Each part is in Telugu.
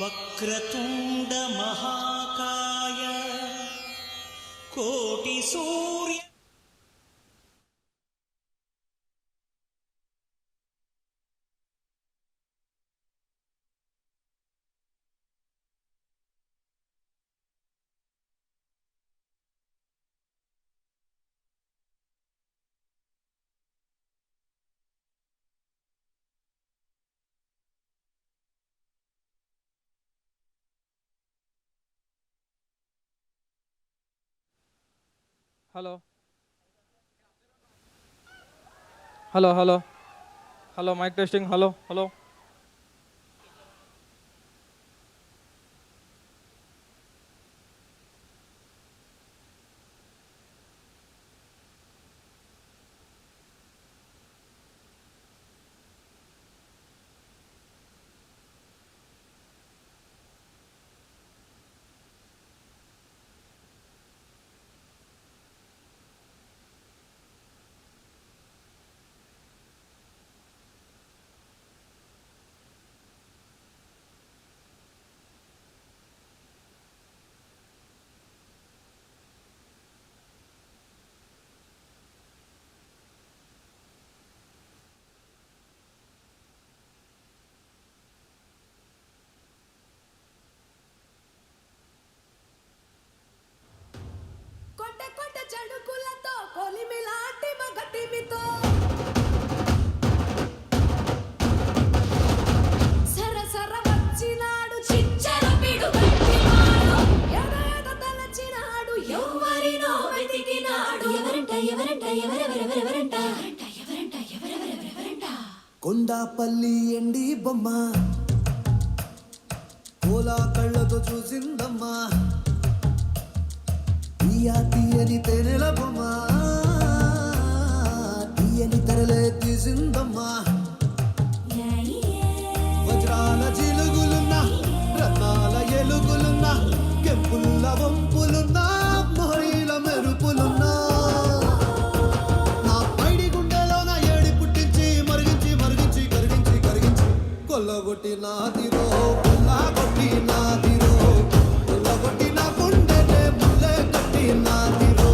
వక్రతుండ మహాకాయ కోటి సూర్య hello hello hello hello mic testing hello hello చడుకులతో కొలిమిలాంటి మగటిమితో సరసర వచ్చినాడు చిచ్చర పిడుగట్టినాడు ఎదెద తలచినాడు ఎవరినో వెతికినాడు ఎవరంట ఎవరంట ఎవరెవరెవరెవరంట ఎవరంట ఎవరెవరెవరెవరంట కొండాపల్లి ఎండి బొమ్మ కోలా కళ్ళతో చూసిందమ్మా తీయని తెరల బొమ్మ తీయని తెరలే తీసిందమ్మా వజ్రాల జిలుగులున్నా రత్నాల ఎలుగులున్నా కెంపుల్ల వంపులున్నా మొహరీల మెరుపులున్నా నా పైడి గుండెలోన ఏడి పుట్టించి మరిగించి మరిగించి కరిగించి కరిగించి కొల్లగొట్టి నాదిరో కొల్లగొట్టి నాదిరో కొల్లగొట్టి నా గుండెనే ముల్లె కట్టి నాదిరో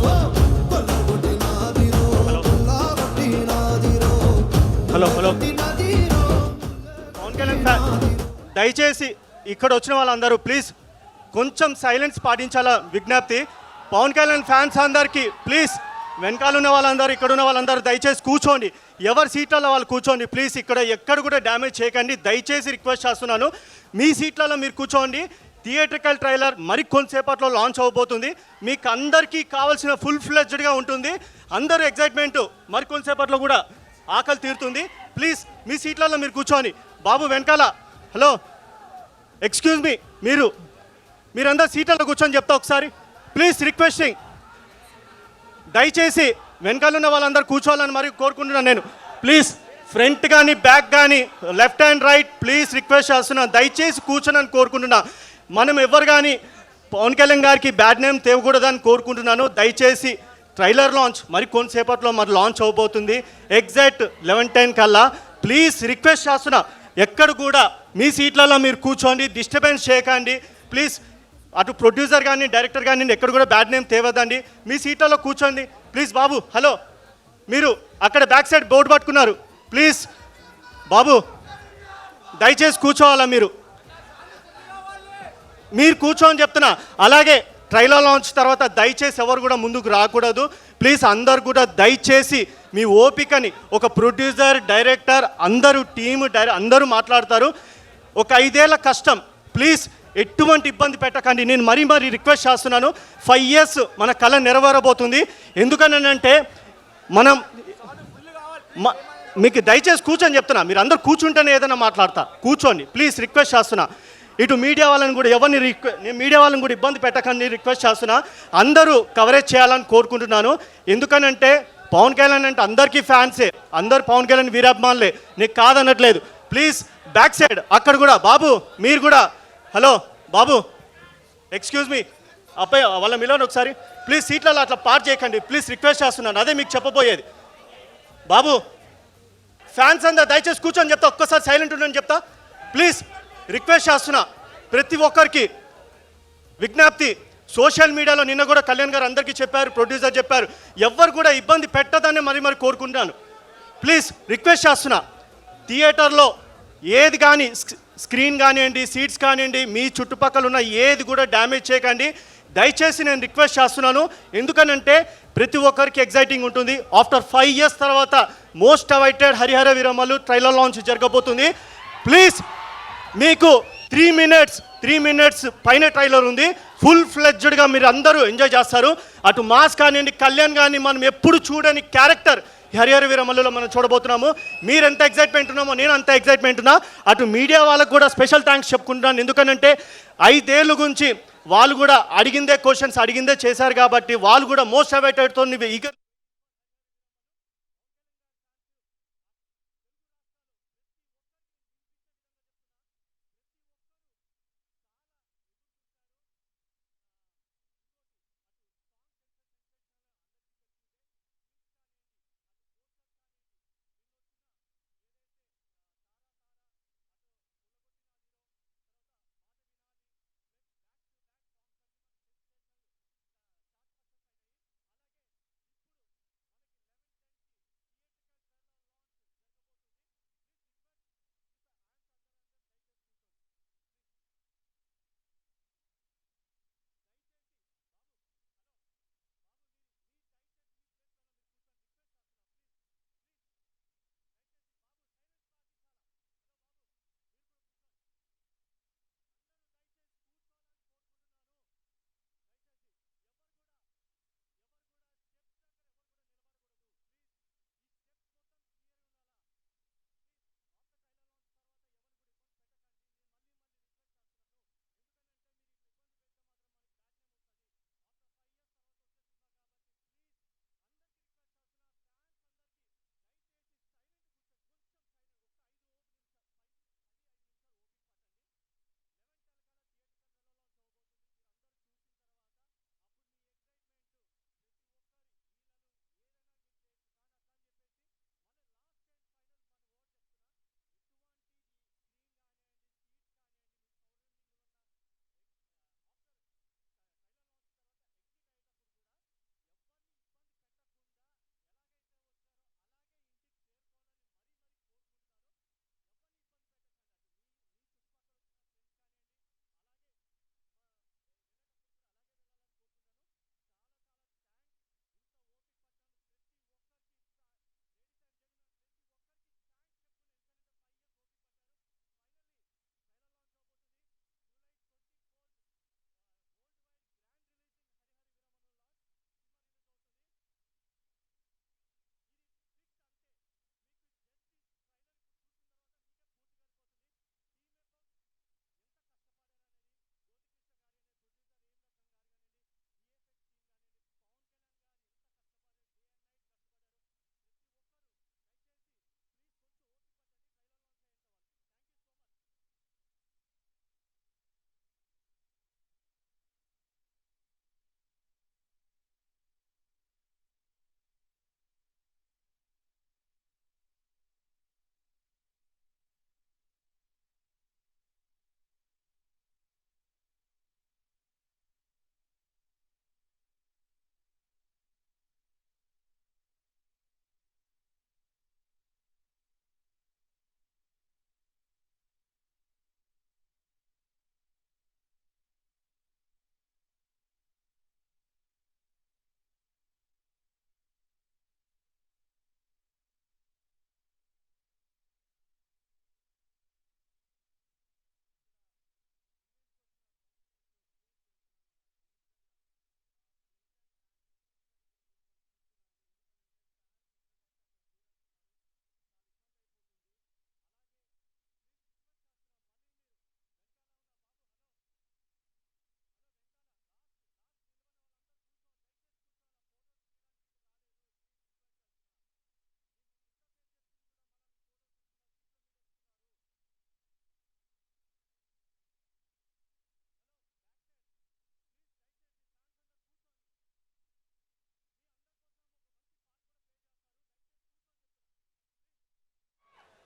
కొల్లగొట్టి నాదిరో కొల్లగొట్టి నాదిరో హలో హలో నాదిరో. పవన్ కళ్యాణ్ ఫ్యాన్ దయచేసి ఇక్కడ వచ్చిన వాళ్ళందరూ ప్లీజ్ కొంచెం సైలెన్స్ పాటించాలా విజ్ఞప్తి. పవన్ కళ్యాణ్ ఫ్యాన్స్ అందరికీ ప్లీజ్ వెనకాల ఉన్న వాళ్ళందరూ ఇక్కడ ఉన్న వాళ్ళందరూ దయచేసి కూర్చోండి, ఎవరి సీట్లలో వాళ్ళు కూర్చోండి ప్లీజ్. ఇక్కడ ఎక్కడ కూడా డ్యామేజ్ చేయకండి దయచేసి రిక్వెస్ట్ చేస్తున్నాను. మీ సీట్లలో మీరు కూర్చోండి. థియేట్రికల్ ట్రైలర్ మరి కొంతసేపట్లో లాంచ్ అవ్వబోతుంది. మీకు అందరికీ కావాల్సిన ఫుల్ ఫ్లెడ్జ్డ్గా ఉంటుంది. అందరూ ఎగ్జైట్మెంట్ మరి కొంతసేపట్లో కూడా ఆకలి తీరుతుంది. ప్లీజ్ మీ సీట్లలో మీరు కూర్చోండి. బాబు వెనకాల హలో ఎక్స్క్యూజ్ మీ, మీరందరూ సీట్లలో కూర్చొని చెప్తా ఒకసారి ప్లీజ్ రిక్వెస్టింగ్. దయచేసి వెనకాల ఉన్న వాళ్ళందరూ కూర్చోవాలని మరి కోరుకుంటున్నాను నేను. ప్లీజ్ ఫ్రంట్ కానీ బ్యాక్ కానీ left and right please request చేస్తున్నాను. దయచేసి కూర్చొని కోరుకుంటున్నా. మనం ఎవరు కానీ పవన్ కళ్యాణ్ గారికి బ్యాడ్ నేమ్ తేవకూడదని కోరుకుంటున్నాను. దయచేసి ట్రైలర్ లాంచ్ మరి కొంతసేపట్లో మరి లాంచ్ అవబోతుంది ఎగ్జాక్ట్ 11:10 కల్లా. ప్లీజ్ రిక్వెస్ట్ చేస్తున్నా ఎక్కడ కూడా మీ సీట్లలో మీరు కూర్చోండి, డిస్టర్బెన్స్ చేయకండి ప్లీజ్. అటు ప్రొడ్యూసర్ కానీ డైరెక్టర్ కానీ ఎక్కడ కూడా బ్యాడ్ నేమ్ తేవద్దండి. మీ సీట్లలో కూర్చోండి ప్లీజ్. బాబు హలో, మీరు అక్కడ బ్యాక్ సైడ్ బోర్డు పట్టుకున్నారు ప్లీజ్. బాబు దయచేసి కూర్చోవాలా మీరు కూర్చోని చెప్తున్నా. అలాగే ట్రైలర్ లాంచ్ తర్వాత దయచేసి ఎవరు కూడా ముందుకు రాకూడదు ప్లీజ్. అందరు కూడా దయచేసి మీ ఓపికని, ఒక ప్రొడ్యూసర్ డైరెక్టర్ అందరూ టీము అందరూ మాట్లాడతారు. ఒక 5 ఏళ్ల కష్టం ప్లీజ్ ఎటువంటి ఇబ్బంది పెట్టకండి. నేను మరీ రిక్వెస్ట్ చేస్తున్నాను. 5 years మన కళ నెరవేరబోతుంది. ఎందుకనంటే మనం మీకు దయచేసి కూర్చొని చెప్తున్నా. మీరు అందరూ కూర్చుంటేనే ఏదైనా మాట్లాడతా. కూర్చోండి ప్లీజ్ రిక్వెస్ట్ చేస్తున్నా. ఇటు మీడియా వాళ్ళని కూడా నేను మీడియా వాళ్ళని కూడా ఇబ్బంది పెట్టకండి రిక్వెస్ట్ చేస్తున్నా. అందరూ కవరేజ్ చేయాలని కోరుకుంటున్నాను. ఎందుకనంటే పవన్ కళ్యాణ్ అంటే అందరికీ ఫ్యాన్సే, అందరు పవన్ కళ్యాణ్ వీరాభిమానులే, నీకు కాదనట్లేదు. ప్లీజ్ బ్యాక్ సైడ్ అక్కడ కూడా బాబు మీరు కూడా హలో బాబు ఎక్స్క్యూజ్ మీ అబ్బాయి వాళ్ళ మిలోని ఒకసారి ప్లీజ్ సీట్లలో అట్లా పార్క్ చేయకండి ప్లీజ్ రిక్వెస్ట్ చేస్తున్నాను. అదే మీకు చెప్పబోయేది. బాబు ఫ్యాన్స్ అందరూ దయచేసి కూర్చొని చెప్తా, ఒక్కసారి సైలెంట్ ఉండని చెప్తా ప్లీజ్ రిక్వెస్ట్ చేస్తున్నా. ప్రతి ఒక్కరికి విజ్ఞప్తి, సోషల్ మీడియాలో నిన్న కూడా కళ్యాణ్ గారు అందరికీ చెప్పారు, ప్రొడ్యూసర్ చెప్పారు, ఎవ్వరు కూడా ఇబ్బంది పెట్టదని మరి కోరుకుంటాను. ప్లీజ్ రిక్వెస్ట్ చేస్తున్నా, థియేటర్లో ఏది కానీ స్క్రీన్ కానివ్వండి, సీట్స్ కానివ్వండి, మీ చుట్టుపక్కల ఉన్న ఏది కూడా డ్యామేజ్ చేయకండి. దయచేసి నేను రిక్వెస్ట్ చేస్తున్నాను. ఎందుకనంటే ప్రతి ఒక్కరికి ఎగ్జైటింగ్ ఉంటుంది. ఆఫ్టర్ 5 years తర్వాత most awaited Harihara Veeramallu trailer launch జరగబోతుంది. ప్లీజ్, మీకు 3 minutes పైన ట్రైలర్ ఉంది. ఫుల్ ఫ్లెడ్జ్డ్గా మీరు అందరూ ఎంజాయ్ చేస్తారు. అటు మాస్ కానివ్వండి, కళ్యాణ్ కానీ మనం ఎప్పుడు చూడని క్యారెక్టర్ హరిహర వీరమల్లులో మనం చూడబోతున్నాము. మీరు ఎంత ఎగ్జైట్మెంట్ ఉన్నామో నేను అంత ఎగ్జైట్మెంట్ ఉన్నా. అటు మీడియా వాళ్ళకు కూడా స్పెషల్ థ్యాంక్స్ చెప్పుకుంటున్నాను. ఎందుకనంటే 5 ఏళ్ళ గురించి వాళ్ళు కూడా అడిగిందే క్వశ్చన్స్ అడిగిందే చేశారు కాబట్టి వాళ్ళు కూడా మోస్ట్ అవైటెడ్తో ఈగర్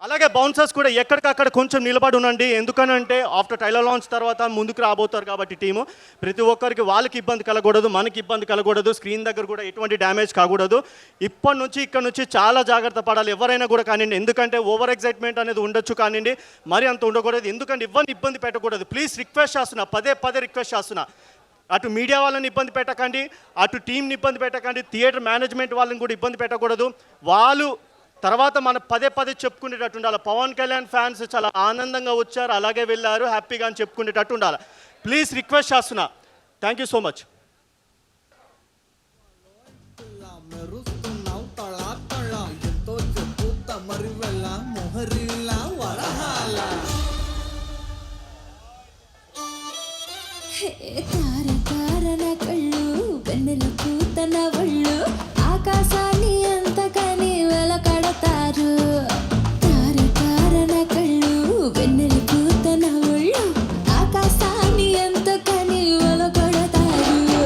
అలాగే బౌన్సర్స్ కూడా ఎక్కడికక్కడ కొంచెం నిలబడి ఉండండి. ఎందుకనంటే ఆఫ్టర్ ట్రైలర్ లాంచ్ తర్వాత ముందుకు రాబోతారు కాబట్టి టీము ప్రతి ఒక్కరికి వాళ్ళకి ఇబ్బంది కలగకూడదు, మనకి ఇబ్బంది కలగకూడదు, స్క్రీన్ దగ్గర కూడా ఎటువంటి డ్యామేజ్ కాకూడదు. ఇప్పటి నుంచి ఇక్కడ నుంచి చాలా జాగ్రత్త పడాలి ఎవరైనా కూడా కానివ్వండి. ఎందుకంటే ఓవర్ ఎక్సైట్మెంట్ అనేది ఉండొచ్చు కానివ్వండి, మరి అంత ఉండకూడదు. ఎందుకంటే ఎవరిని ఇబ్బంది పెట్టకూడదు. ప్లీజ్ రిక్వెస్ట్ చేస్తున్నా, పదే పదే రిక్వెస్ట్ చేస్తున్నా. అటు మీడియా వాళ్ళని ఇబ్బంది పెట్టకండి, అటు టీంని ఇబ్బంది పెట్టకండి, థియేటర్ మేనేజ్మెంట్ వాళ్ళని కూడా ఇబ్బంది పెట్టకూడదు. వాళ్ళు తర్వాత మనం పదే పదే చెప్పుకునేటట్టు ఉండాలి. పవన్ కళ్యాణ్ ఫ్యాన్స్ చాలా ఆనందంగా వచ్చారు, అలాగే వెళ్ళారు, హ్యాపీగా అని చెప్పుకునేటట్టు ఉండాలి. ప్లీజ్ రిక్వెస్ట్ చేస్తున్నా. Thank you so much. మెరుస్తున్నావు తళా తళా ఎంతో చెప్పు తమరి వెళ్ళ మొహరిల్లా వరహాల తార తారన కళ్ళు వెన్నెల పూతన ఒళ్ళు ఆకాశాన్ని అంతకని వెలకడతారు. తార తారన కళ్ళు వెన్నెల పూతన ఒళ్ళు ఆకాశాన్ని అంతకని వెలకడతారు.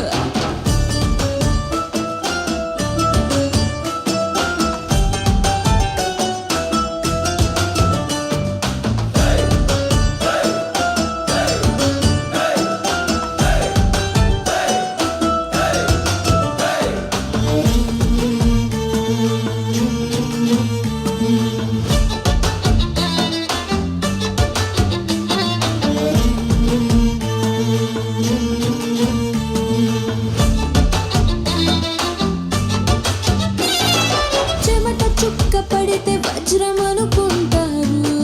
చెమట చుక్క పడితే వజ్రం అనుకుంటారు,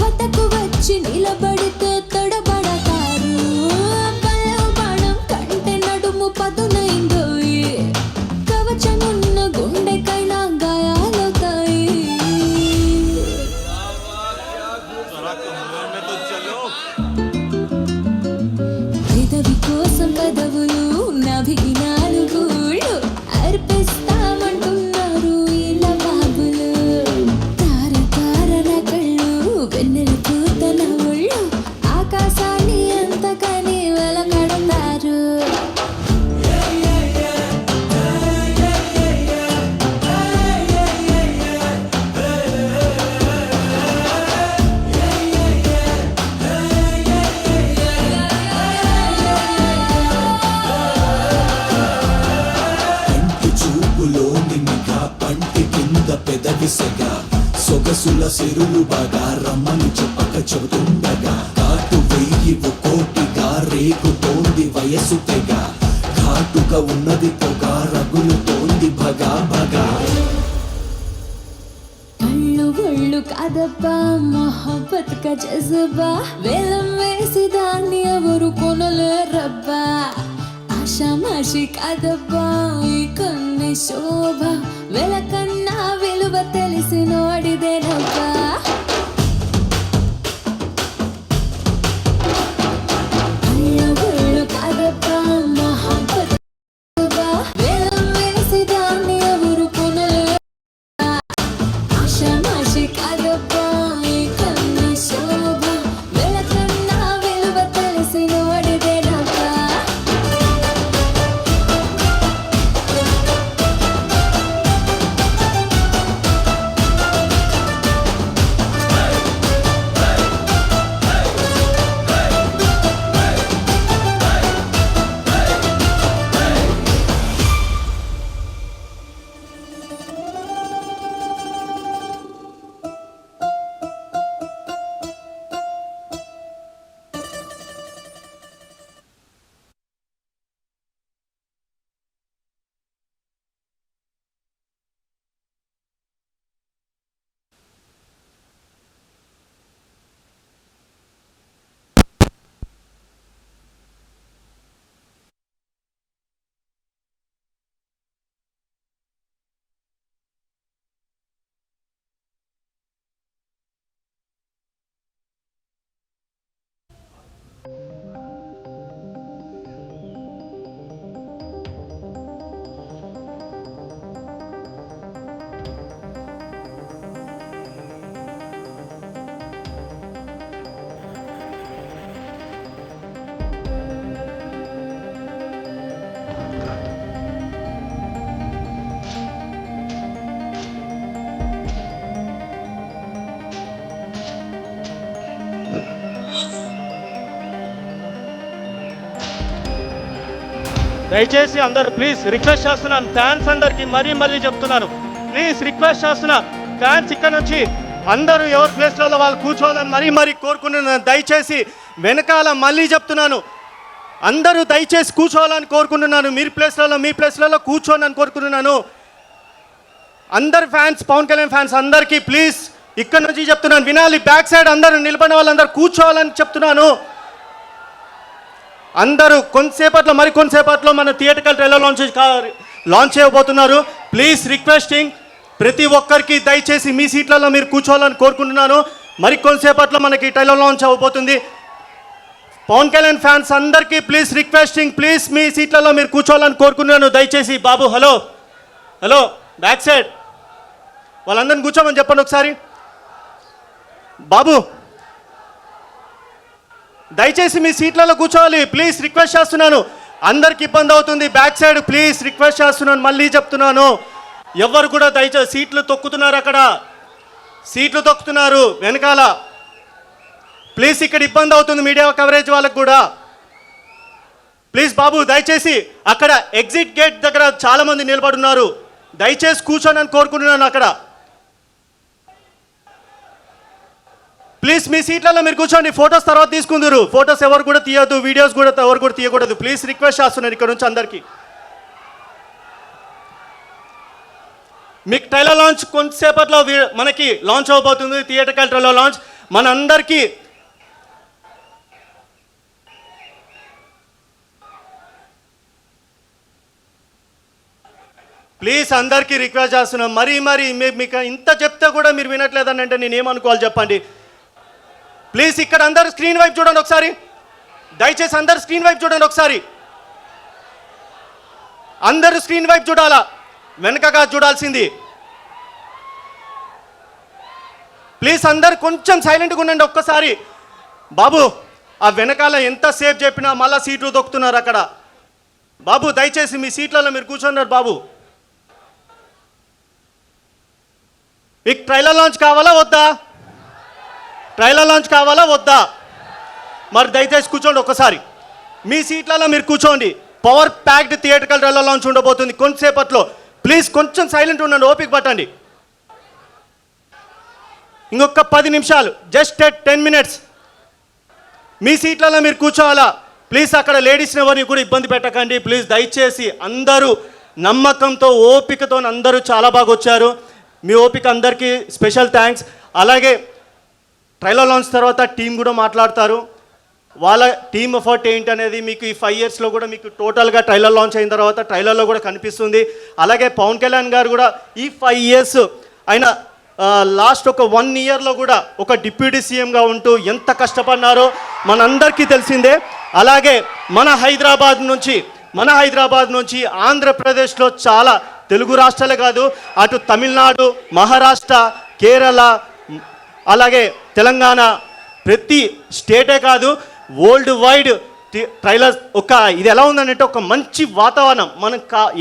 వతకు వచ్చి నిలబడితే తడబడతారు. పల్లె బాణం కంటే నడుము పదునైందోయి, కవచమున్న గుండెకైనా గాయాలవుతాయి. పెదవి కోసం పెదవులు నభికి నాలుగుళ్ళు అర్పిస్తామంటున్నారు ఈళ్ళ బాబులు. తార తారన కళ్ళు వెన్నెల పూతన ఒళ్ళు ఆకాశాన్ని అంతకని వెలకడతారు. కంటి చూపులో నిమిగా పంటి కింద పెదవిసగా సొగసుల సిరులు బాగా రమ్మని చెప్పక చెబుతుండగా కాటు వెయ్యి కోటిగా రేగుతోంది వయసు తెగ ఘాటుగా ఉన్నది పొగ రగులుతోంది భగా భగా. కళ్ళు ఒళ్ళు కాదబ్బా మొహబ్బత్ కా జజ్బా, వేలం వేసి దాన్ని ఎవరు కొనలేరబ్బా. ఆషామాషి కాదబ్బా ఈ కన్ని శోభ, వెలకన్నా విలువ తెలిసినోడిదేనబ్బా. కళ్ళు ఒళ్ళు కాదబ్బా మొహబ్బత్ జజ్బా, వేలం వేసి దాన్ని ఎవరు కొనలేరు. ఆషామాషి కాదబ్బా ఈ కన్ని శోభ, వెలకన్నా విలువ తెలిసినోడిదేనబ్బా. దయచేసి అందరు ప్లీజ్ రిక్వెస్ట్ చేస్తున్నాను, ఫ్యాన్స్ అందరికి మరీ చెప్తున్నాను, ప్లీజ్ రిక్వెస్ట్ చేస్తున్నా, ఫ్యాన్స్ ఇక్కడ నుంచి అందరూ ఎవరి ప్లేస్లలో వాళ్ళు కూర్చోవాలని మరీ కోరుకుంటున్నాను. దయచేసి వెనకాల మళ్ళీ చెప్తున్నాను, అందరూ దయచేసి కూర్చోవాలని కోరుకుంటున్నాను. మీ ప్లేస్లలో కూర్చోవాలని కోరుకుంటున్నాను. అందరు ఫ్యాన్స్, పవన్ కళ్యాణ్ ఫ్యాన్స్ అందరికీ ప్లీజ్ ఇక్కడ నుంచి చెప్తున్నాను, వినాలి. బ్యాక్ సైడ్ అందరూ నిలబడిన వాళ్ళందరూ కూర్చోవాలని చెప్తున్నాను. అందరూ కొంతసేపట్లో మన థియేటర్కల్ ట్రైలర్ లాంచ్ చేయబోతున్నారు. ప్లీజ్ రిక్వెస్టింగ్ ప్రతి ఒక్కరికి దయచేసి మీ సీట్లలో మీరు కూర్చోవాలని కోరుకుంటున్నాను. కొంతసేపట్లో మనకి ట్రైలర్ లాంచ్ అవ్వబోతుంది. పవన్ కళ్యాణ్ ఫ్యాన్స్ అందరికీ ప్లీజ్ రిక్వెస్టింగ్, ప్లీజ్ మీ సీట్లలో మీరు కూర్చోవాలని కోరుకుంటున్నాను. దయచేసి బాబు హలో బ్యాక్ సైడ్ వాళ్ళందరిని కూర్చోమని చెప్పండి ఒకసారి. బాబు దయచేసి మీ సీట్లలో కూర్చోవాలి, ప్లీజ్ రిక్వెస్ట్ చేస్తున్నాను. అందరికి ఇబ్బంది అవుతుంది, బ్యాక్ సైడ్ ప్లీజ్ రిక్వెస్ట్ చేస్తున్నాను, మళ్ళీ చెప్తున్నాను. ఎవరు కూడా దయచేసి సీట్లు తొక్కుతున్నారు, అక్కడ సీట్లు తొక్కుతున్నారు వెనకాల. ప్లీజ్ ఇక్కడ ఇబ్బంది అవుతుంది మీడియా కవరేజ్ వాళ్ళకు కూడా. ప్లీజ్ బాబు దయచేసి అక్కడ ఎగ్జిట్ గేట్ దగ్గర చాలామంది నిలబడున్నారు, దయచేసి కూర్చోని అని కోరుకుంటున్నాను. అక్కడ ప్లీజ్ మీ సీట్లలో మీరు కూర్చోండి. ఫొటోస్ తర్వాత తీసుకుందరు, ఫొటోస్ ఎవరు కూడా తీయద్దు, వీడియోస్ కూడా ఎవరు కూడా తీయకూడదు. ప్లీజ్ రిక్వెస్ట్ చేస్తున్నాను ఇక్కడ నుంచి అందరికీ. మీకు ట్రైలర్ లాంచ్ కొంతసేపట్లో మనకి లాంచ్ అవబోతుంది, థియేటర్కల్ ట్రైలర్ లాంచ్. మనందరికీ ప్లీజ్ అందరికీ రిక్వెస్ట్ చేస్తున్నాం, మరీ మీకు ఇంత చెప్తే కూడా మీరు వినట్లేదని అంటే నేను ఏమనుకోవాలి చెప్పండి. ప్లీజ్ ఇక్కడ అందరు స్క్రీన్ వైపు చూడండి ఒకసారి, దయచేసి అందరు స్క్రీన్ వైపు చూడండి ఒకసారి. అందరూ స్క్రీన్ వైపు చూడాలా, వెనకగా చూడాల్సింది. ప్లీజ్ అందరు కొంచెం సైలెంట్గా ఉండండి ఒక్కసారి. బాబు ఆ వెనకాల ఎంతసేపు చెప్పినా మళ్ళీ సీట్లు దొక్కుతున్నారు అక్కడ. బాబు దయచేసి మీ సీట్లలో మీరు కూర్చున్నారు. బాబు మీకు ట్రైలర్ లాంచ్ కావాలా వద్దా? మరి దయచేసి కూర్చోండి ఒక్కసారి, మీ సీట్లలో మీరు కూర్చోండి. Power packed theatrical trailer launch ఉండబోతుంది కొంతసేపట్లో. ప్లీజ్ కొంచెం సైలెంట్ ఉండండి, ఓపిక పట్టండి. ఇంకొక 10 నిమిషాలు, జస్ట్ 10 మినిట్స్. మీ సీట్లలో మీరు కూర్చోవాలా. ప్లీజ్ అక్కడ లేడీస్ని ఎవరిని కూడా ఇబ్బంది పెట్టకండి ప్లీజ్. దయచేసి అందరూ నమ్మకంతో ఓపికతో అందరూ చాలా బాగా వచ్చారు. మీ ఓపిక అందరికీ స్పెషల్ థ్యాంక్స్. అలాగే ట్రైలర్ లాంచ్ తర్వాత టీం కూడా మాట్లాడతారు, వాళ్ళ టీమ్ ఎఫర్ట్ ఏంటి అనేది మీకు ఈ 5 ఇయర్స్లో కూడా మీకు టోటల్గా ట్రైలర్ లాంచ్ అయిన తర్వాత ట్రైలర్లో కూడా కనిపిస్తుంది. అలాగే పవన్ కళ్యాణ్ గారు కూడా ఈ 5 ఇయర్స్ ఆయన లాస్ట్ ఒక 1 ఇయర్లో కూడా ఒక డిప్యూటీ సీఎంగా ఉంటూ ఎంత కష్టపడినారో మనందరికీ తెలిసిందే. అలాగే మన హైదరాబాద్ నుంచి ఆంధ్రప్రదేశ్లో చాలా తెలుగు రాష్ట్రాలే కాదు, అటు తమిళనాడు, మహారాష్ట్ర, కేరళ, అలాగే తెలంగాణ, ప్రతి స్టేటే కాదు వరల్డ్ వైడ్ ట్రైలర్స్ ఇది ఎలా ఉందంటే ఒక మంచి వాతావరణం. మనం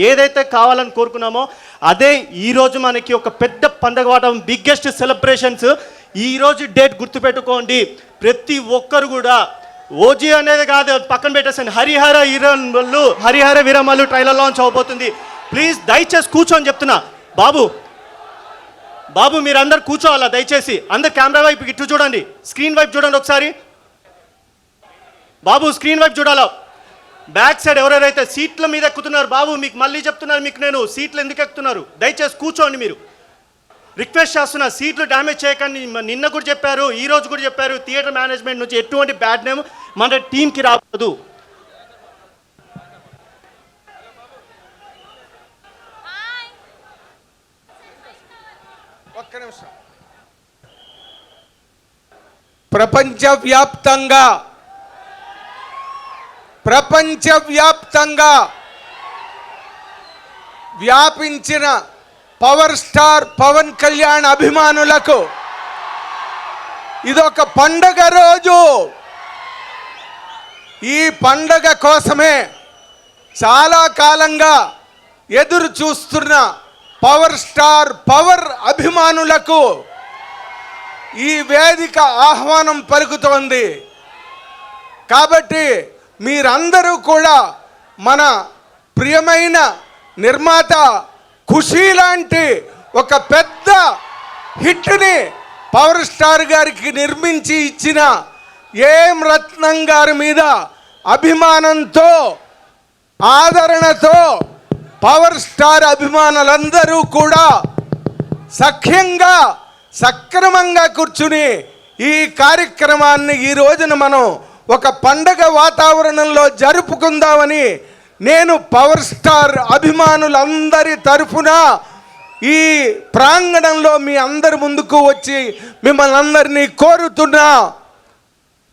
ఏదైతే కావాలని కోరుకున్నామో అదే ఈరోజు మనకి ఒక పెద్ద పండగ వాతావరణం, బిగ్గెస్ట్ సెలబ్రేషన్స్. ఈరోజు డేట్ గుర్తుపెట్టుకోండి ప్రతి ఒక్కరు కూడా. ఓజీ అనేది కాదు, పక్కన పెట్టేసండి. హరిహర వీరమల్లు ట్రైలర్ లాంచ్ అవబోతుంది. ప్లీజ్ దయచేసి కూర్చొని చెప్తున్నా. బాబు మీరందరు కూర్చోవాలా దయచేసి. అందరు కెమెరా వైపు ఇటు చూడండి, స్క్రీన్ వైపు చూడండి ఒకసారి. బాబు స్క్రీన్ వైపు చూడాలా. బ్యాక్ సైడ్ ఎవరెవరైతే సీట్ల మీద ఎక్కుతున్నారు, బాబు మీకు మళ్ళీ చెప్తున్నారు, మీకు నేను సీట్లు ఎందుకు ఎక్కుతున్నారు దయచేసి కూర్చోండి. మీరు రిక్వెస్ట్ చేస్తున్నా, సీట్లు డ్యామేజ్ చేయకండి. నిన్న కూడా చెప్పారు, ఈ రోజు కూడా చెప్పారు, థియేటర్ మేనేజ్మెంట్ నుంచి ఎటువంటి బ్యాడ్ నేమ్ మన టీంకి రావద్దు. ఒక్క నిమిషం. ప్రపంచవ్యాప్తంగా వ్యాపించిన పవర్ స్టార్ పవన్ కళ్యాణ్ అభిమానులకు ఇదొక పండగ రోజు. ఈ పండగ కోసమే చాలా కాలంగా ఎదురు చూస్తున్న పవర్ స్టార్ పవర్ అభిమానులకు ఈ వేదిక ఆహ్వానం పలుకుతోంది. కాబట్టి మీరందరూ కూడా మన ప్రియమైన నిర్మాత ఖుషీ లాంటి ఒక పెద్ద హిట్ని పవర్ స్టార్ గారికి నిర్మించి ఇచ్చిన ఏం రత్నం గారి మీద అభిమానంతో ఆదరణతో పవర్ స్టార్ అభిమానులందరూ కూడా సఖ్యంగా సక్రమంగా కూర్చుని ఈ కార్యక్రమాన్ని ఈ రోజున మనం ఒక పండగ వాతావరణంలో జరుపుకుందామని నేను పవర్ స్టార్ అభిమానులందరి తరఫున ఈ ప్రాంగణంలో మీ అందరి ముందుకు వచ్చి మిమ్మల్ని అందరినీ కోరుతున్నా.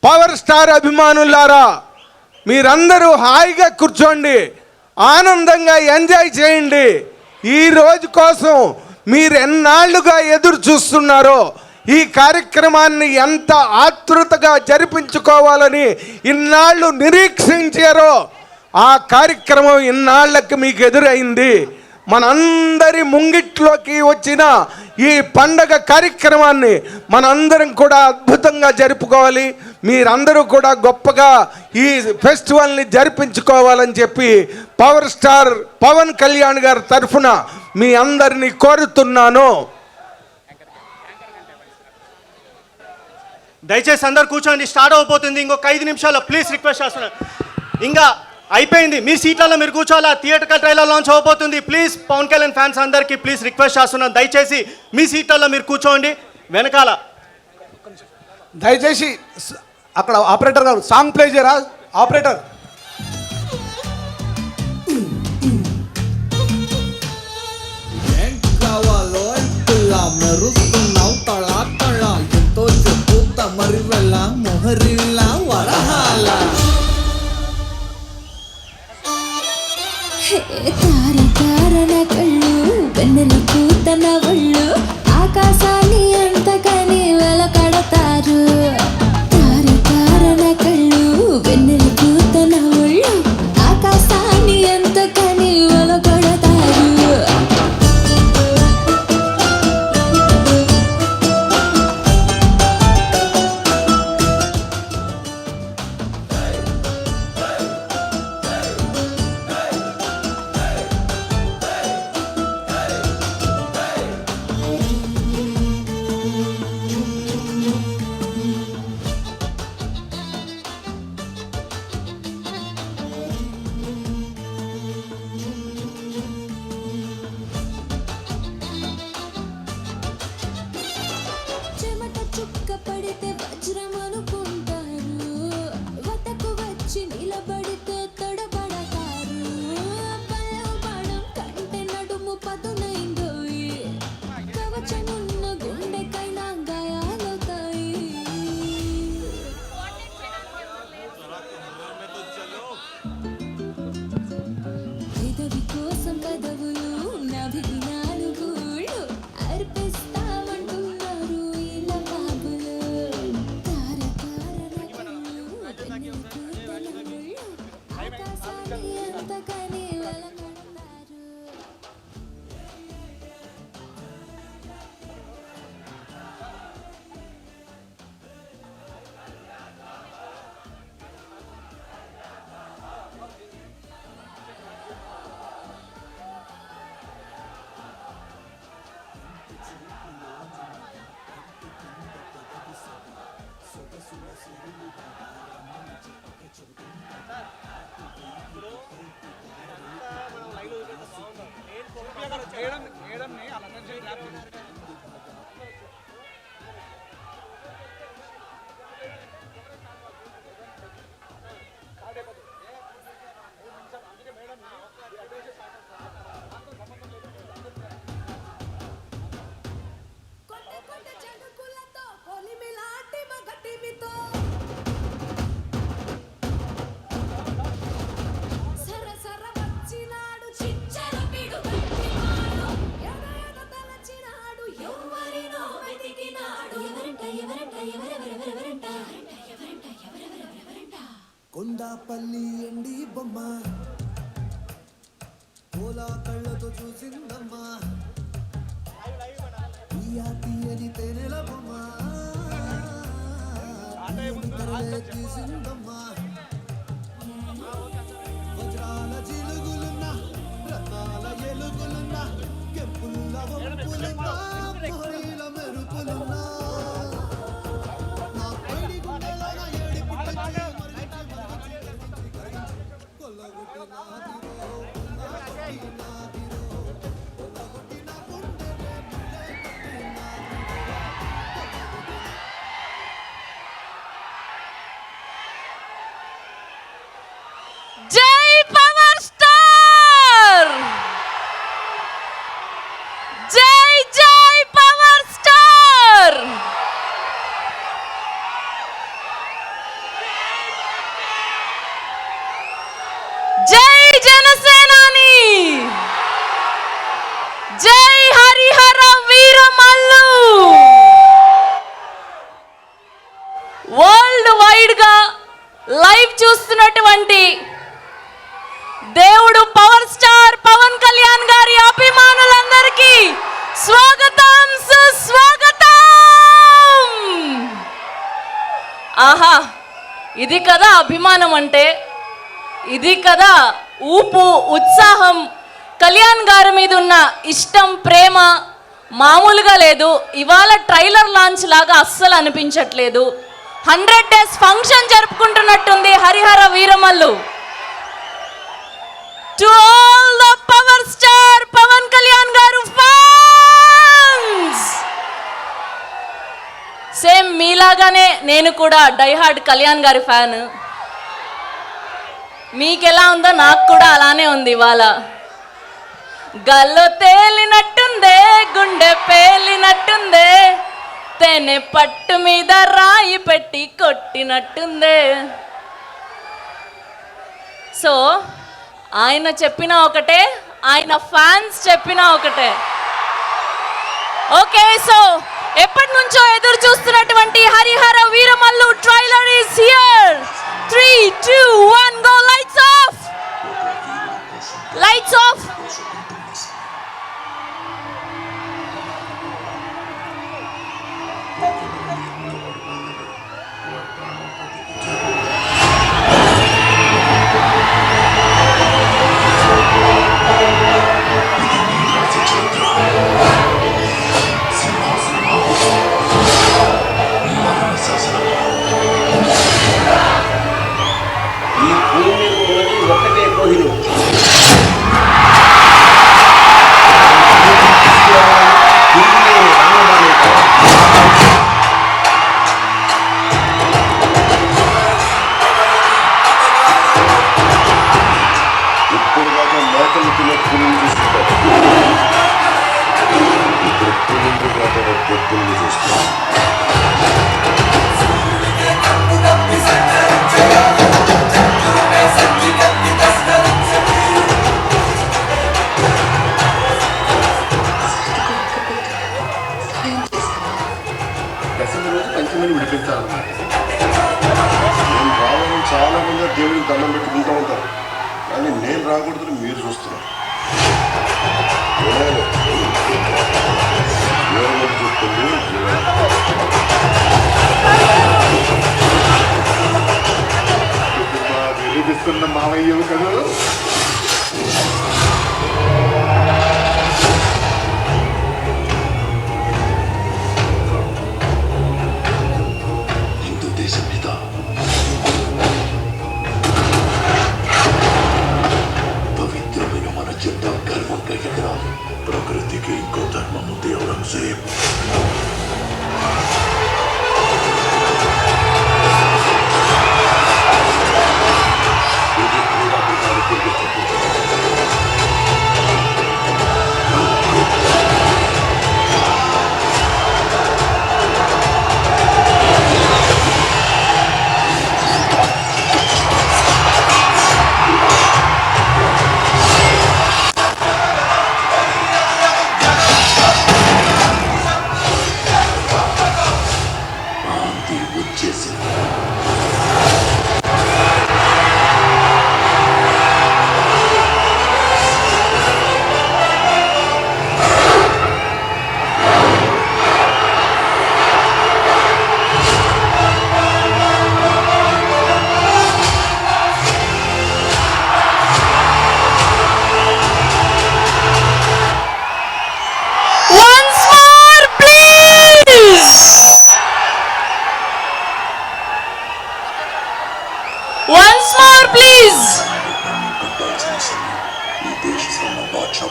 పవర్ స్టార్ అభిమానులారా, మీరందరూ హాయిగా కూర్చోండి, ఆనందంగా ఎంజాయ్ చేయండి. ఈ రోజు కోసం మీరు ఎన్నాళ్ళుగా ఎదురు చూస్తున్నారో, ఈ కార్యక్రమాన్ని ఎంత ఆతృతగా జరిపించుకోవాలని ఇన్నాళ్ళు నిరీక్షించారో, ఆ కార్యక్రమం ఇన్నాళ్ళకి మీకు ఎదురైంది. మనందరి ముంగిట్లోకి వచ్చిన ఈ పండగ కార్యక్రమాన్ని మనందరం కూడా అద్భుతంగా జరుపుకోవాలి. మీరందరూ కూడా గొప్పగా ఈ ఫెస్టివల్ని జరిపించుకోవాలని చెప్పి పవర్ స్టార్ పవన్ కళ్యాణ్ గారి తరఫున మీ అందరినీ కోరుతున్నాను. దయచేసి అందరు కూర్చోండి, స్టార్ట్ అవబోతుంది. ఇంకొక 5 నిమిషాలు ప్లీజ్ రిక్వెస్ట్ చేస్తున్నాను. ఇంకా అయిపోయింది, మీ సీట్లలో మీరు కూర్చోవాలా. థియేటర్కల్ ట్రైలర్ లాంచ్ అవబోతుంది. ప్లీజ్ పవన్ కళ్యాణ్ ఫ్యాన్స్ అందరికీ ప్లీజ్ రిక్వెస్ట్ చేస్తున్నాను, దయచేసి మీ సీట్లలో మీరు కూర్చోండి. వెనకాల దయచేసి అక్కడ ఆపరేటర్ గారు సాంగ్ ప్లే చేయరా ఆపరేటర్. ఏం కావాలో పిల్ల మెరుస్తున్నావు తళా తళా ఎంతో చెప్పు తమరి వెళ్ళ మొహరిల్లా వరహాల. తార తారన కళ్ళు వెన్నెల పూతన ఒళ్ళు ఆకాశాన్ని అంతకని వెలకడతారు. తార తారన కళ్ళు వెన్నెల పూతన ఒళ్ళు ఆకాశాన్ని అంతకని వెలకడతారు. చెమట చుక్క పడితే వజ్రం అనుకుంటారు, వతకు వచ్చి నిలబడితే తడబడతారు. పల్లెం పడం కంటే నడుము పదునైందోయి, కవచమున్న గుండెకైనా గాయాలవుతాయి. పెదవి కోసం పెదవులు నభికి 4 గూళ్ళు అర్పిస్తామంటున్నారు ఇలా బాబులు. తార తారన కళ్ళు వెన్నెల పూతన ఒళ్ళు ఆకాశాన్ని అంతకని వెలకడతారు. కొండ కొండ చెడుకులతో కొలిమిలాంటి మగటిమితో సర సర వచ్చినాడు చిచ్చర పిడుగట్టినాడు, ఎద ఎద తలచినాడు ఎవరినో వెతికినాడు. ఎవరంట ఎవరంట ఎవరెవరెవరెవరంట ఎవరంట ఎవరెవరెవరెవరంట. కొండాపల్లి ఎండి బొమ్మ పోలా కళ్ళతో చూసిందమ్మా, తీయా తీయని తేనెల బొమ్మ తీయని తెరలే తీసిందమ్మా. వజ్రాల జిలుగులున్న వచ్చినటువంటి దేవుడు పవర్ స్టార్ పవన్ కళ్యాణ్ గారి అభిమానులందరికీ స్వాగతం సుస్వాగతం. ఆహా, ఇది కదా అభిమానం అంటే, ఇది కదా ఊపు ఉత్సాహం. కళ్యాణ్ గారి మీద ఉన్న ఇష్టం ప్రేమ మామూలుగా లేదు. ఇవాళ ట్రైలర్ లాంచ్ లాగా అస్సలు అనిపించట్లేదు. 100 days ఫంక్షన్ జరుపుకుంటున్నట్టుంది Harihara Veeramallu. To all the power star Pawan Kalyan garu fans, same మీలాగానే నేను కూడా డైహార్డ్ కళ్యాణ్ గారి ఫ్యాన్. మీకెలా ఉందో నాకు కూడా అలానే ఉంది. ఇవాళ గల్లో తేలినట్టుందే, గుండె పేలినట్టుందే, తేనె పట్టు మీద రాయి పెట్టి కొట్టినట్టుందే. సో ఆయన చెప్పిన ఒకటే, ఆయన ఫ్యాన్స్ చెప్పిన ఒకటే. ఓకే, సో ఎప్పటి నుంచో ఎదురు చూస్తున్నటువంటి Harihara Veeramallu trailer is here. 3, 2, 1 go. Lights off, lights off. చాలా మంది దేవుడికి దండం పెట్టుకుంటూ ఉంటారు, కానీ నేను రాకూడదు మీరు చూస్తున్నారు. వెలిగిస్తున్న మావయ్య కదా. హిందూ దేశం మీద పవిత్రమైన మన జెండా గర్వంగా ఎగరాలి. ప్రకృతికి ఇంకో ధర్మం ఉంది ఔరంగజేబ్.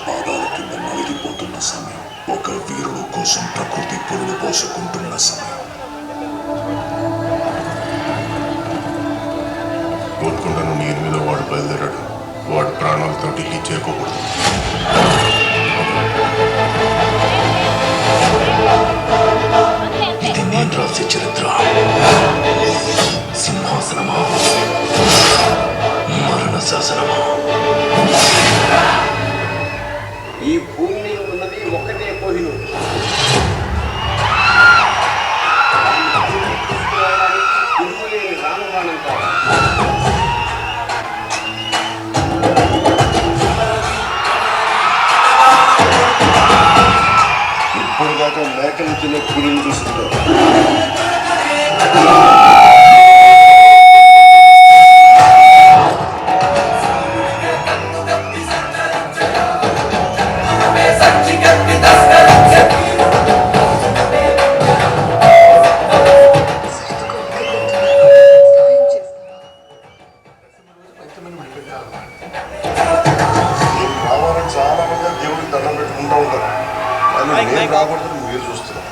పాదాల కింద నలిగిపోతున్న సమయం, ఒక వీరుడు కోసం ప్రకృతి పురుడు పోసుకుంటున్న సమయం. కోరుకుంటాను నీరు మీద వాడు బయలుదేరాడు, వాడు ప్రాణాలతో ఢిల్లీ చేరుకోకూడదు. ఇది నేను రాసే చరిత్ర. సింహాసనమా, మరణ శాసనమా? ఈ భూమి మీద ఉన్నది ఒక్కటే కోహినూర్. రామబాణం కాదు. మేకలు తినే పులిని చూస్తుంటారు. రావాలని చాలా మంది దేవుడికి దండం పెట్టుకుంటూ ఉంటారు. కానీ నేను రాకూడదని మీరు చూస్తున్నారు.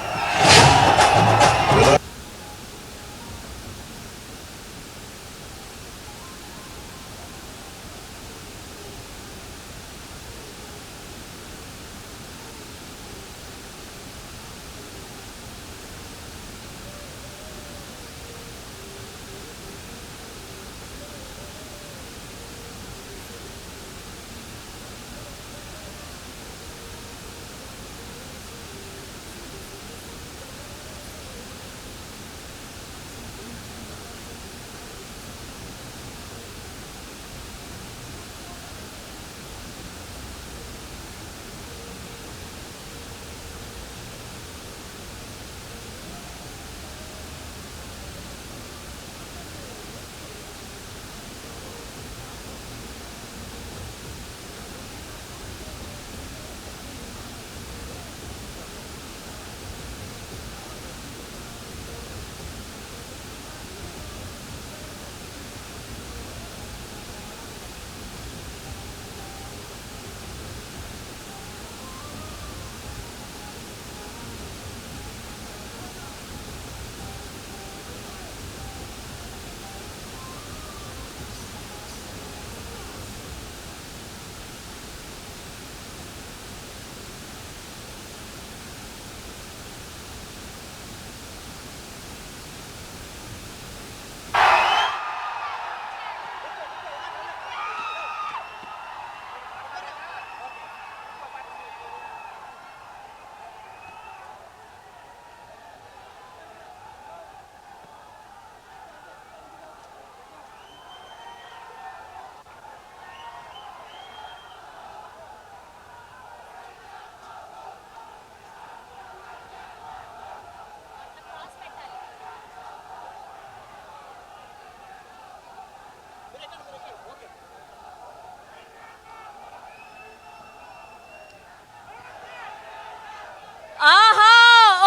ఆహా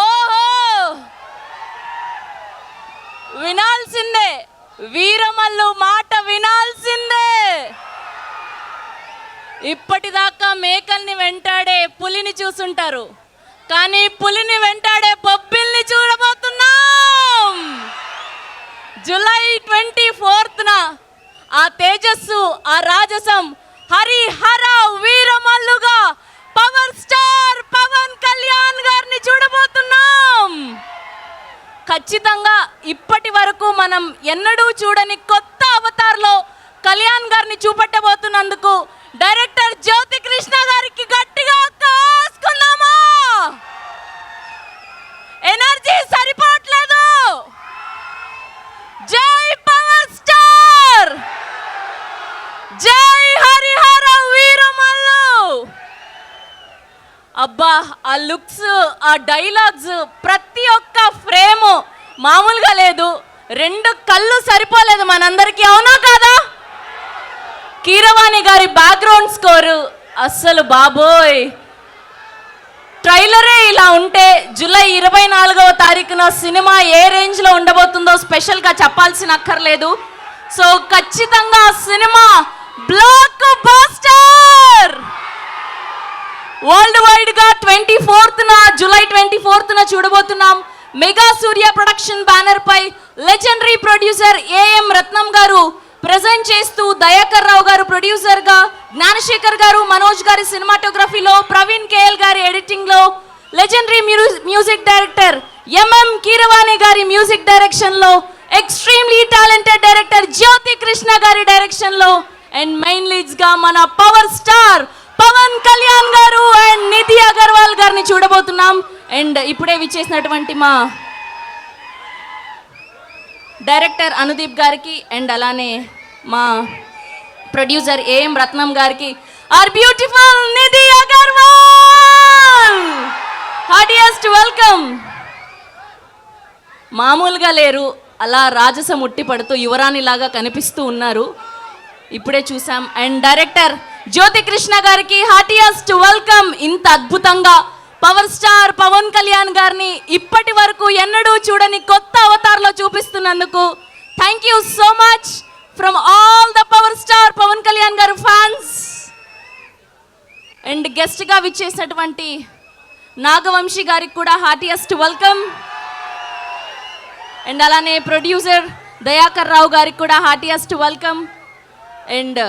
ఓహో వినాల్సిందే, వీరమల్లు మాట వినాల్సిందే. ఇప్పటిదాకా మేకల్ని వెంటాడే పులిని చూసుంటారు, కానీ పులిని వెంటాడే బొబ్బిల్ని చూడబోతున్నాం. జూలై 24న ఆ తేజస్సు, ఆ రాజసం హరిహర వీరమల్లుగా పవర్ స్టార్ పవన్ కళ్యాణ్ గారిని చూడబోతున్నాం. ఖచ్చితంగా ఇప్పటి వరకు మనం ఎన్నడూ చూడని కొత్త అవతార్లో కళ్యాణ్ గారిని చూపెట్టబోతున్నందుకు డైరెక్టర్ జ్యోతి కృష్ణ గారికి గట్టిగా కాసుకుందామా? ఎనర్జీ సరిపోవట్లేదు. జై పవర్ స్టార్, జై హరిహర వీరమల్లు. అబ్బా, ఆ లుక్స్, ఆ డైలాగ్స్, ప్రతి ఒక్క ఫ్రేము మామూలుగా లేదు. 2 కళ్ళు సరిపోలేదు మనందరికీ, అవునా కాదా? కీరవాణి గారి బ్యాక్గ్రౌండ్ స్కోరు అస్సలు బాబోయ్. ట్రైలరే ఇలా ఉంటే జూలై 24వ తారీఖున సినిమా ఏ రేంజ్లో ఉండబోతుందో స్పెషల్గా చెప్పాల్సిన అక్కర్లేదు. సో ఖచ్చితంగా సినిమా బ్లాక్ బస్టర్. వరల్డ్ వైడ్గా 24న జూలై 24న చూడబోతున్నాం. మెగా సూర్య ప్రొడక్షన్ బ్యానర్ పై legendary producer AM Ratnam garu present చేస్తూ, దయాకర్ రావు గారు ప్రొడ్యూసర్గా, జ్ఞానశేఖర్ గారు, మనోజ్ గారి సినిమాటోగ్రఫీలో, ప్రవీణ్ కేఎల్ గారి ఎడిటింగ్లో, legendary music director M M Keeravani గారి మ్యూజిక్ డైరెక్షన్లో, extremely talented director Jyothi Krishna గారి డైరెక్షన్లో, అండ్ మెయిన్ లీడ్స్గా మన పవర్ స్టార్ పవన్ కళ్యాణ్ గారు అండ్ నిధి అగర్వాల్ గారిని చూడబోతున్నాం. అండ్ ఇప్పుడే విచ్చేసినటువంటి మా డైరెక్టర్ అనుదీప్ గారికి అండ్ అలానే మా ప్రొడ్యూసర్ ఏఎం రత్నం గారికి, our beautiful Nidhi Agarwal. Heartiest welcome. మామూలుగా లేరు, అలా రాజసం ఉట్టి పడుతూ యువరాణిలాగా కనిపిస్తూ ఉన్నారు, ఇప్పుడే చూసాం. అండ్ డైరెక్టర్ జ్యోతి కృష్ణ గారికి హార్టియెస్ట్ వెల్కమ్. ఇంత అద్భుతంగా పవర్ స్టార్ పవన్ కళ్యాణ్ గారిని ఇప్పటి వరకు ఎన్నడూ చూడని కొత్త అవతార్లో చూపిస్తున్నందుకు thank you so much from all the power star Pawan Kalyan garu fans. And గెస్ట్గా విచ్చేసినటువంటి నాగవంశీ గారికి కూడా హార్టియెస్ట్ వెల్కమ్. అండ్ అలానే ప్రొడ్యూసర్ దయాకర్ రావు గారికి కూడా హార్టియెస్ట్ వెల్కమ్. అండ్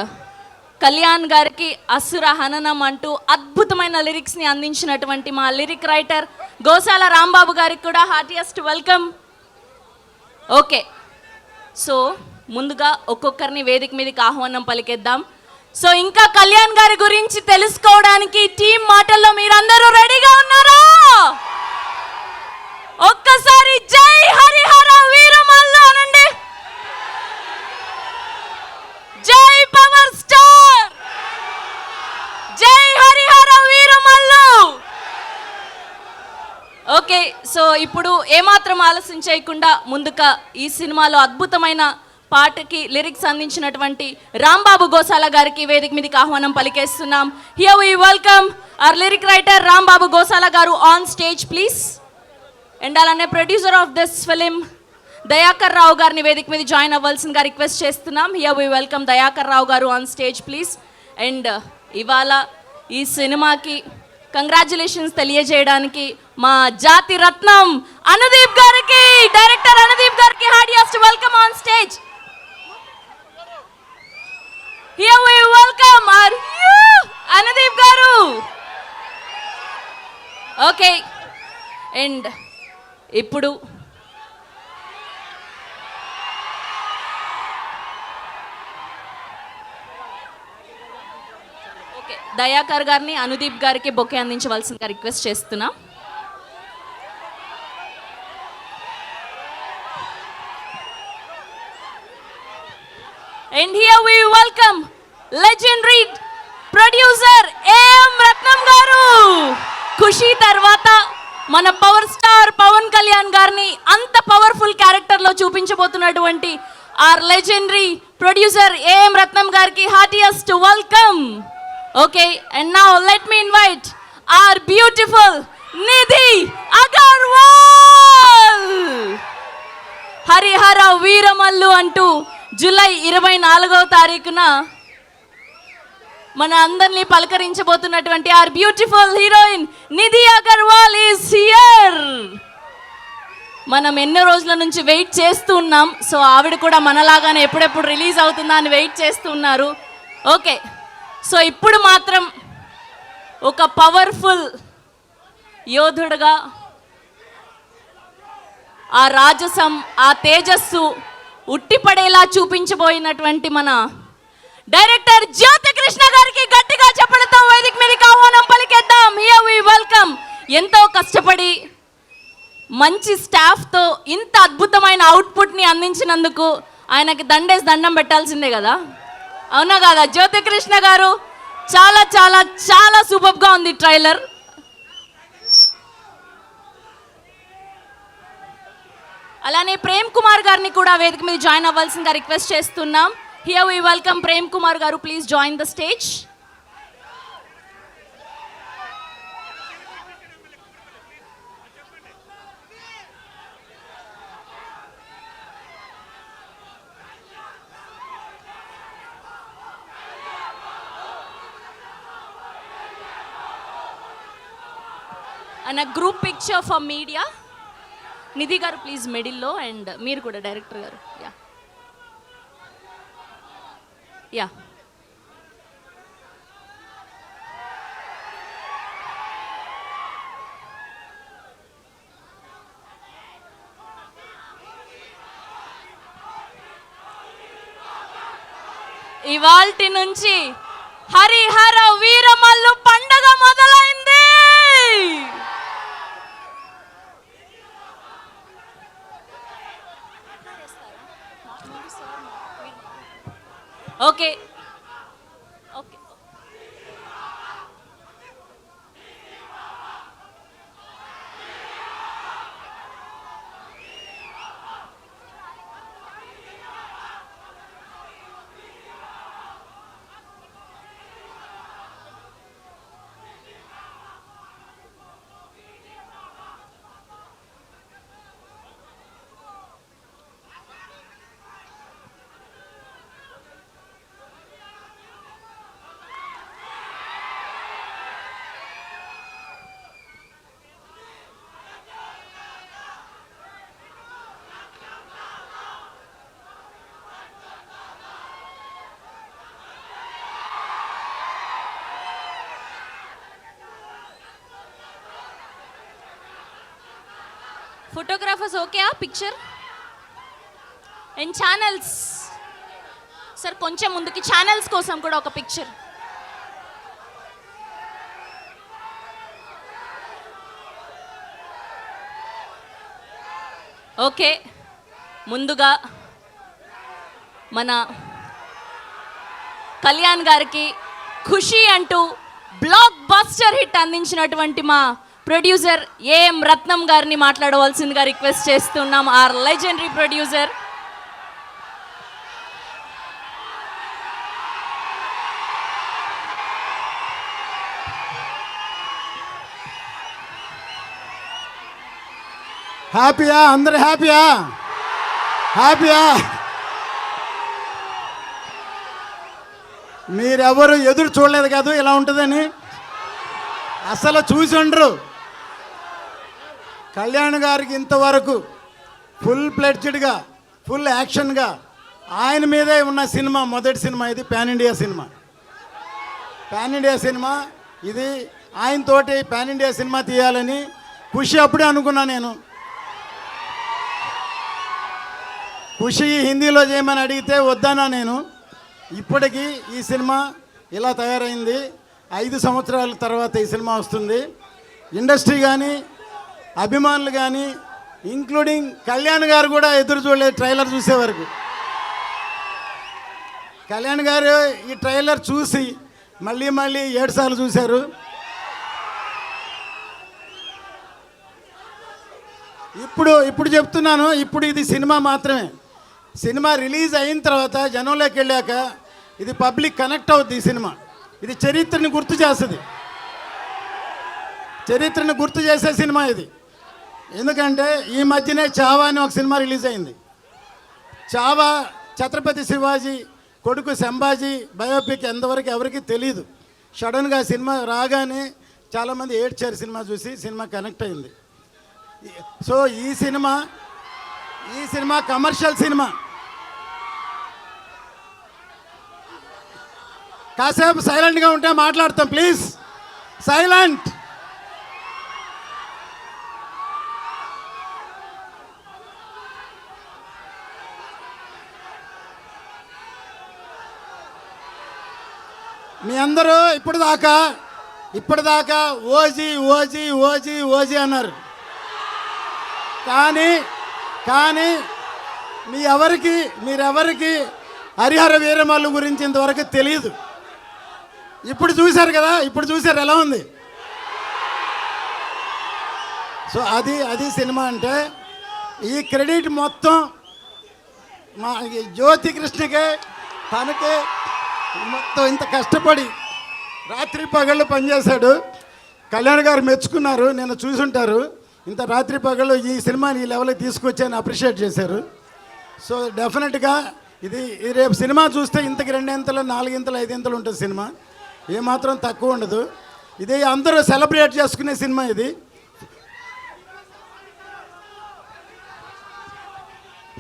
కళ్యాణ్ గారికి అసుర హననం అంటూ అద్భుతమైన లిరిక్స్ని అందించినటువంటి మా లిరిక్ రైటర్ గోసాల రాంబాబు గారికి కూడా హార్టియెస్ట్ వెల్కమ్. ఓకే, సో ముందుగా ఒక్కొక్కరిని వేదిక మీదకి ఆహ్వానం పలికేద్దాం. సో ఇంకా కళ్యాణ్ గారి గురించి తెలుసుకోవడానికి టీం మాటల్లో మీరందరూ రెడీగా ఉన్నారా? ఒక్కసారి జై హరిహర వీరమల్లు అనండి. జై పవర్ స్టార్, జై హరిహర వీరమల్లు. ఓకే, సో ఇప్పుడు ఏమాత్రం ఆలస్యం చేయకుండా ముందుగా ఈ సినిమాలో అద్భుతమైన పాటకి లిరిక్స్ అందించినటువంటి రాంబాబు గోసాల గారికి వేదిక మీదకి ఆహ్వానం పలికేస్తున్నాం. Here we welcome our lyric writer Rambabu Gosala garu on stage please. And అలానే producer of this film Dayakar Rao గారిని వేదిక మీద జాయిన్ అవ్వాల్సిందిగా రిక్వెస్ట్ చేస్తున్నాం. Here we welcome Dayakar Rao garu on stage please. And ఇవాళ ఈ సినిమాకి కంగ్రాచులేషన్స్ తెలియజేయడానికి మా జాతి రత్నం అనుదీప్ గారికి, డైరెక్టర్ అనుదీప్ గారికి heartiest welcome on stage. Here we welcome our Anudeep గారు. ఓకే, అండ్ ఇప్పుడు ఓకే దయాకర్ గారిని అనుదీప్ గారికి బొకే అందించవలసిందిగా రిక్వెస్ట్ చేస్తున్నాం. And here we welcome legendary producer A.M. రత్నం గారు. ఖుషి తర్వాత మన పవర్ స్టార్ పవన్ కళ్యాణ్ గారిని అంత పవర్ఫుల్ క్యారెక్టర్లో చూపించబోతున్నటువంటి our legendary producer A.M. Ratnam గారికి heartiest welcome. Okay, and now let me invite our beautiful Nidhi Agarwal. Harihara Veeramallu అంటూ జూలై 24వ తారీఖున మన అందరినీ పలకరించబోతున్నటువంటి our beautiful heroine Nidhi Agarwal is here. మనం ఎన్నో రోజుల నుంచి వెయిట్ చేస్తూ ఉన్నాం. సో ఆవిడ కూడా మనలాగానే ఎప్పుడెప్పుడు రిలీజ్ అవుతుందా అని వెయిట్ చేస్తూ ఉన్నారు. ఓకే, సో ఇప్పుడు మాత్రం ఒక పవర్ఫుల్ యోధుడుగా ఆ రాజసం, ఆ తేజస్సు ఉట్టిపడేలా చూపించబోయినటువంటి మన డైరెక్టర్ జ్యోతి కృష్ణ గారికి గట్టిగా చెప్పడంతో వేదిక మీదకి ఆహ్వానం పలికేద్దాం. Here we welcome. ఎంతో కష్టపడి మంచి స్టాఫ్తో ఇంత అద్భుతమైన అవుట్పుట్ని అందించినందుకు ఆయనకి దండేసి దండం పెట్టాల్సిందే కదా, అవునా కదా జ్యోతి కృష్ణ గారు? చాలా చాలా చాలా సూపర్గా ఉంది ట్రైలర్. అలానే ప్రేమ్ కుమార్ గారిని కూడా వేదిక మీద జాయిన్ అవ్వాల్సిందిగా రిక్వెస్ట్ చేస్తున్నాం. Here we welcome Prem Kumar garu, please join the stage. And a group picture for media. Nidhi garu please మిడిల్లో, అండ్ మీరు కూడా డైరెక్టర్ గారు. యా యా ఇవాల్టి నుంచి హరిహర వీరమల్లు పండగ మొదలైంది. Okay okay photographers okay picture and channels sir కొంచెం ముందుకి ఛానల్స్ కోసం కూడా ఒక పిక్చర్. ఓకే, ముందుగా మన కళ్యాణ్ గారికి ఖుషి అంటూ బ్లాక్ బస్టర్ హిట్ అందించినటువంటి మా ప్రొడ్యూసర్ ఏఎం రత్నం గారిని మాట్లాడవలసిందిగా రిక్వెస్ట్ చేస్తున్నాం. Our legendary producer. హ్యాపీయా? అందరు హ్యాపీయా? హ్యాపీయా? మీరెవరు ఎదురు చూడలేదు కాదు ఇలా ఉంటుందని, అసలు చూసి ఉండరు. కళ్యాణ్ గారికి ఇంతవరకు ఫుల్ ప్లెడ్జ్డ్గా ఫుల్ యాక్షన్గా ఆయన మీదే ఉన్న సినిమా మొదటి సినిమా ఇది. Pan India cinema, pan India cinema ఇది. ఆయనతోటి పాన్ ఇండియా సినిమా తీయాలని ఖుషి అప్పుడే అనుకున్నా నేను. ఖుషి హిందీలో చేయమని అడిగితే వద్దనా నేను. ఇప్పటికీ ఈ సినిమా ఇలా తయారైంది. 5 సంవత్సరాల తర్వాత ఈ సినిమా వస్తుంది. ఇండస్ట్రీ కానీ అభిమానులు కానీ ఇంక్లూడింగ్ కళ్యాణ్ గారు కూడా ఎదురు చూడలేదు ట్రైలర్ చూసే వరకు. కళ్యాణ్ గారు ఈ ట్రైలర్ చూసి మళ్ళీ 7 సార్లు చూశారు. ఇప్పుడు చెప్తున్నాను, ఇప్పుడు ఇది సినిమా మాత్రమే. సినిమా రిలీజ్ అయిన తర్వాత జనంలోకి వెళ్ళాక ఇది పబ్లిక్ కనెక్ట్ అవుద్ది. ఈ సినిమా ఇది చరిత్రని గుర్తు చేస్తుంది, చరిత్రని గుర్తు చేసే సినిమా ఇది. ఎందుకంటే ఈ మధ్యనే చావా అని ఒక సినిమా రిలీజ్ అయింది. చావా ఛత్రపతి శివాజీ కొడుకు సంభాజీ బయోపిక్ ఎంతవరకు ఎవరికి తెలియదు. సడన్గా సినిమా రాగానే చాలామంది ఏడ్చారు సినిమా చూసి. సినిమా కనెక్ట్ అయింది. సో ఈ సినిమా కమర్షియల్ సినిమా. కాసేపు సైలెంట్గా ఉంటే మాట్లాడతాం ప్లీజ్. సైలెంట్. మీ అందరూ ఇప్పటిదాకా ఓజీ ఓజీ ఓజీ ఓజీ అన్నారు. కానీ మీరెవరికి హరిహర వీరమల్లు గురించి ఇంతవరకు తెలియదు. ఇప్పుడు చూశారు కదా, ఇప్పుడు చూశారు ఎలా ఉంది. సో అది సినిమా అంటే. ఈ క్రెడిట్ మొత్తం మా జ్యోతి కృష్ణకే, తనకే. మొత్తం ఇంత కష్టపడి రాత్రి పగళ్ళు పనిచేశాడు. కళ్యాణ్ గారు మెచ్చుకున్నారు, నేను చూసుంటారు. ఇంత రాత్రి పగళ్ళు ఈ సినిమాని ఈ లెవెల్కి తీసుకొచ్చాను అప్రిషియేట్ చేశారు. సో డెఫినెట్గా ఇది రేపు సినిమా చూస్తే ఇంతకు 2 ఇంతలు 4 ఇంతలు 5 ఇంతలు ఉంటుంది సినిమా. ఏమాత్రం తక్కువ ఉండదు. ఇది అందరూ సెలబ్రేట్ చేసుకునే సినిమా ఇది.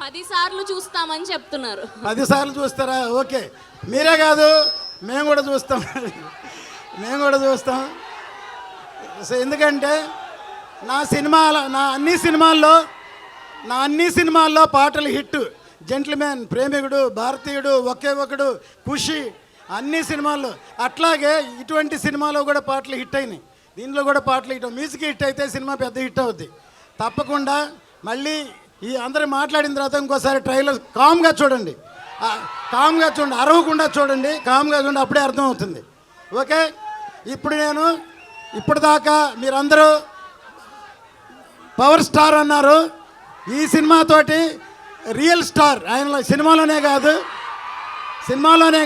10 సార్లు చూస్తామని చెప్తున్నారు. 10 సార్లు చూస్తారా? ఓకే, మీరే కాదు మేము కూడా చూస్తాం. సో ఎందుకంటే నా అన్ని సినిమాల్లో పాటలు హిట్. జెంట్ల్మెన్, ప్రేమికుడు, భారతీయుడు, ఒకే ఒకడు, ఖుషి, అన్ని సినిమాల్లో. అట్లాగే ఇటువంటి సినిమాలో కూడా పాటలు హిట్ అయినాయి. దీనిలో కూడా పాటలు హిట్. మ్యూజిక్ హిట్ అయితే సినిమా పెద్ద హిట్ అవుద్ది తప్పకుండా. మళ్ళీ ఈ అందరూ మాట్లాడిన తర్వాత ఇంకోసారి ట్రైలర్ కామ్గా చూడండి, అరవకుండా చూడండి, కామ్గా చూడండి, అప్పుడే అర్థం అవుతుంది. ఓకే, ఇప్పటిదాకా మీరందరూ పవర్ స్టార్ అన్నారు. ఈ సినిమాతోటి రియల్ స్టార్ ఆయన సినిమాలోనే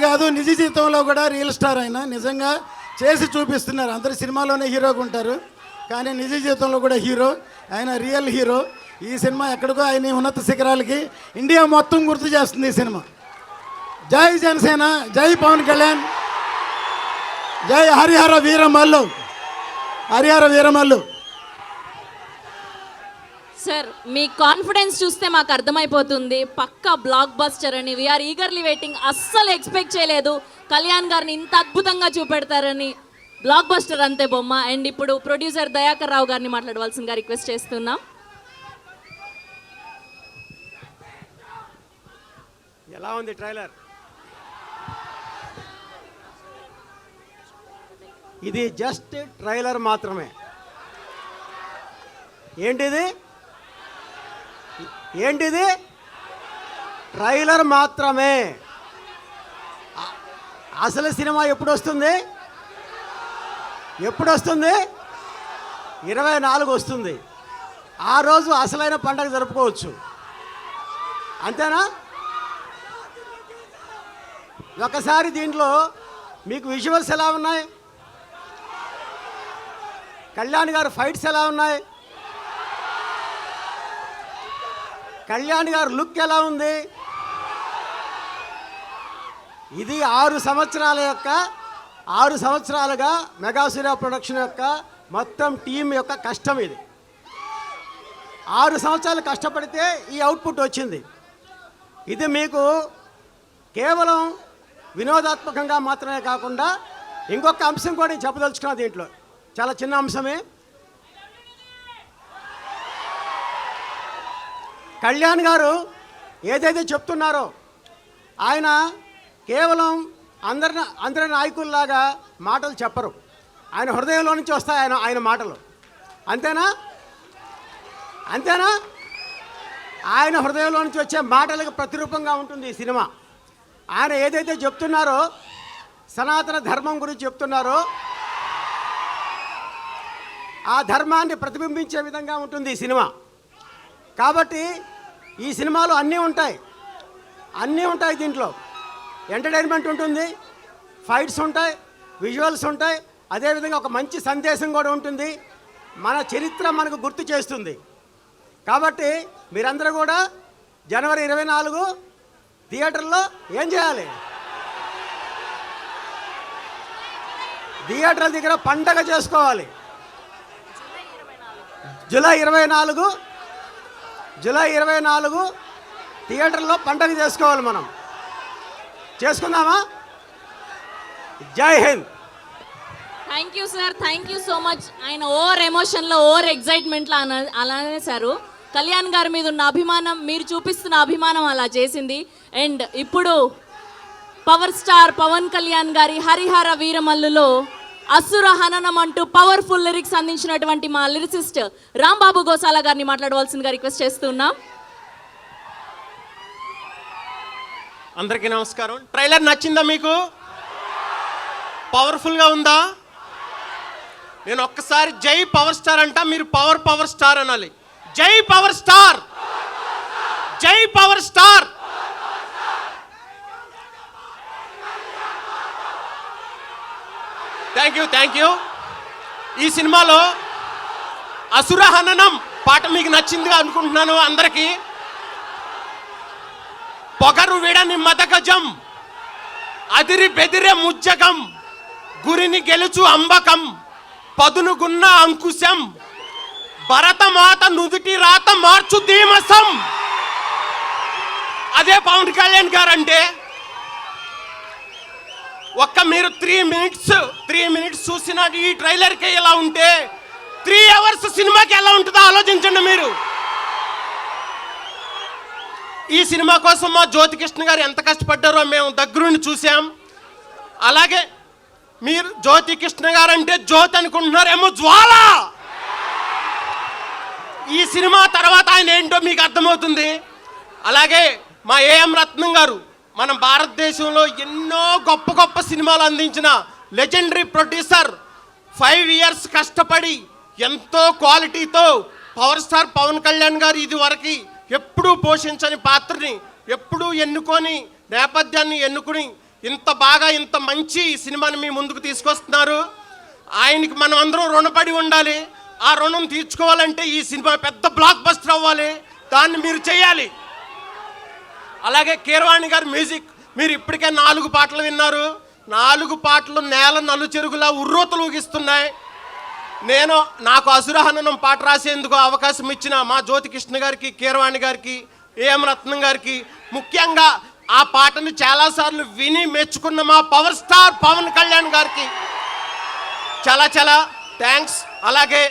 కాదు నిజ జీవితంలో కూడా రియల్ స్టార్ ఆయన. నిజంగా చేసి చూపిస్తున్నారు. అందరు సినిమాలోనే హీరోగా ఉంటారు, కానీ నిజ జీవితంలో కూడా హీరో ఆయన, రియల్ హీరో. ఈ సినిమా ఎక్కడికో ఆయన ఉన్నత శిఖరాలకి ఇండియా మొత్తం గుర్తు చేస్తుంది ఈ సినిమా. జై జనసేన, జై పవన్ కళ్యాణ్, జై హరిహర వీరమల్లు. సార్ మీ కాన్ఫిడెన్స్ చూస్తే మాకు అర్థమైపోతుంది, పక్కా బ్లాక్ బస్టర్ అని. We're eagerly waiting. అస్సలు ఎక్స్పెక్ట్ చేయలేదు కళ్యాణ్ గారిని ఇంత అద్భుతంగా చూపెడతారని. బ్లాక్ బస్టర్ అంతే బొమ్మ. అండ్ ఇప్పుడు ప్రొడ్యూసర్ దయాకర్ రావు గారిని మాట్లాడవలసిందిగా రిక్వెస్ట్ చేస్తున్నాం. ఎలా ఉంది ట్రైలర్? ఇది జస్ట్ ట్రైలర్ మాత్రమే. ఏంటిది? ఏంటిది? ట్రైలర్ మాత్రమే. అసలు సినిమా ఎప్పుడు వస్తుంది? ఎప్పుడు వస్తుంది? 24 వస్తుంది. ఆ రోజు అసలైన పండగ జరుపుకోవచ్చు. అంతేనా? ఒకసారి దీంట్లో మీకు విజువల్స్ ఎలా ఉన్నాయి? కళ్యాణ్ గారు ఫైట్స్ ఎలా ఉన్నాయి? కళ్యాణ్ గారు లుక్ ఎలా ఉంది? ఇది 6 సంవత్సరాలుగా మెగాసూర్య ప్రొడక్షన్ యొక్క మొత్తం టీం యొక్క కష్టం. ఇది 6 సంవత్సరాలు కష్టపడితే ఈ అవుట్పుట్ వచ్చింది. ఇది మీకు కేవలం వినోదాత్మకంగా మాత్రమే కాకుండా ఇంకొక అంశం కూడా నేను చెప్పదలుచుకున్నా. దీంట్లో చాలా చిన్న అంశమే. కళ్యాణ్ గారు ఏదైతే చెప్తున్నారో ఆయన కేవలం అందరి నాయకుల్లాగా మాటలు చెప్పరు. ఆయన హృదయంలో నుంచి వస్తాయి ఆయన మాటలు. అంతేనా? ఆయన హృదయంలో నుంచి వచ్చే మాటలకు ప్రతిరూపంగా ఉంటుంది ఈ సినిమా. ఆయన ఏదైతే చెప్తున్నారో సనాతన ధర్మం గురించి చెప్తున్నారో ఆ ధర్మాన్ని ప్రతిబింబించే విధంగా ఉంటుంది ఈ సినిమా. కాబట్టి ఈ సినిమాలో అన్నీ ఉంటాయి. దీంట్లో ఎంటర్టైన్మెంట్ ఉంటుంది, ఫైట్స్ ఉంటాయి, విజువల్స్ ఉంటాయి, అదేవిధంగా ఒక మంచి సందేశం కూడా ఉంటుంది. మన చరిత్ర మనకు గుర్తు చేస్తుంది. కాబట్టి మీరందరూ కూడా జనవరి 24 థియేటర్లో ఏం చేయాలి? థియేటర్ల దగ్గర పండగ చేసుకోవాలి. జూలై 24 థియేటర్లో పండగ చేసుకోవాలి. మనం చేసుకుందామా? జై Hind. Thank you sir, thank you so much. ఆయన ఓవర్ ఎమోషన్లో ఓవర్ ఎగ్జైట్మెంట్లో అలానే సారు. కళ్యాణ్ గారి మీద ఉన్న అభిమానం, మీరు చూపిస్తున్న అభిమానం అలా చేసింది. అండ్ ఇప్పుడు పవర్ స్టార్ పవన్ కళ్యాణ్ గారి హరిహర వీరమల్లులో అసుర హననం అంటూ పవర్ఫుల్ లిరిక్స్ అందించినటువంటి మా లిరిసిస్ట్ రాంబాబు గోసాల గారిని మాట్లాడవలసిందిగా రిక్వెస్ట్ చేస్తున్నాం. అందరికీ నమస్కారం. ట్రైలర్ నచ్చిందా మీకు? పవర్ఫుల్గా ఉందా? నేను ఒక్కసారి జై పవర్ స్టార్ అంటా, మీరు పవర్ స్టార్ అనాలి. జై పవర్ స్టార్, జై పవర్ స్టార్. Thank you. ఈ సినిమాలో అసుర హననం పాట మీకు నచ్చిందిగా అనుకుంటున్నాను. అందరికీ పొగరు విడని మదగజం, అదిరి బెదిరే ముజ్జగం, గురిని గెలుచు అంబకం, పదునుగున్న అంకుశం, భరతమాత నుదుటి రాత మార్చు ధీమసం. అదే పవన్ కళ్యాణ్ గారు అంటే. ఒక్క మీరు 3 మినిట్స్ చూసిన ఈ ట్రైలర్కి ఎలా ఉంటే 3 అవర్స్ సినిమాకి ఎలా ఉంటుందో ఆలోచించండి మీరు. ఈ సినిమా కోసం మా జ్యోతికృష్ణ గారు ఎంత కష్టపడ్డారో మేము దగ్గరుండి చూసాం. అలాగే మీరు జ్యోతికృష్ణ గారు అంటే జ్యోతి అనుకుంటున్నారేమో, జ్వాల. ఈ సినిమా తర్వాత ఆయన ఏంటో మీకు అర్థమవుతుంది. అలాగే మా ఏఎం రత్నం గారు మన భారతదేశంలో ఎన్నో గొప్ప సినిమాలు అందించిన లెజెండరీ ప్రొడ్యూసర్. 5 ఇయర్స్ కష్టపడి ఎంతో క్వాలిటీతో పవర్ స్టార్ పవన్ కళ్యాణ్ గారు ఇదివరకు ఎప్పుడూ పోషించని పాత్రని ఎప్పుడూ ఎన్నుకొని, నేపథ్యాన్ని ఎన్నుకుని ఇంత బాగా ఇంత మంచి సినిమాని మీ ముందుకు తీసుకొస్తున్నారు. ఆయనకి మనం అందరం రుణపడి ఉండాలి. ఆ రుణం తీర్చుకోవాలంటే ఈ సినిమా పెద్ద బ్లాక్ బస్టర్ అవ్వాలి. దాన్ని మీరు చేయాలి. అలాగే కీరవాణి గారి మ్యూజిక్, మీరు ఇప్పటికే 4 పాటలు విన్నారు. 4 పాటలు నేల నలుచెరుగులా ఉర్రూతలు ఊగిస్తున్నాయి. నాకు అసురహననం పాట రాసేందుకు అవకాశం ఇచ్చిన మా జ్యోతికృష్ణ గారికి, కీరవాణి గారికి, ఏఎం రత్నం గారికి, ముఖ్యంగా ఆ పాటను చాలాసార్లు విని మెచ్చుకున్న మా పవర్ స్టార్ పవన్ కళ్యాణ్ గారికి చాలా థ్యాంక్స్. అలాగే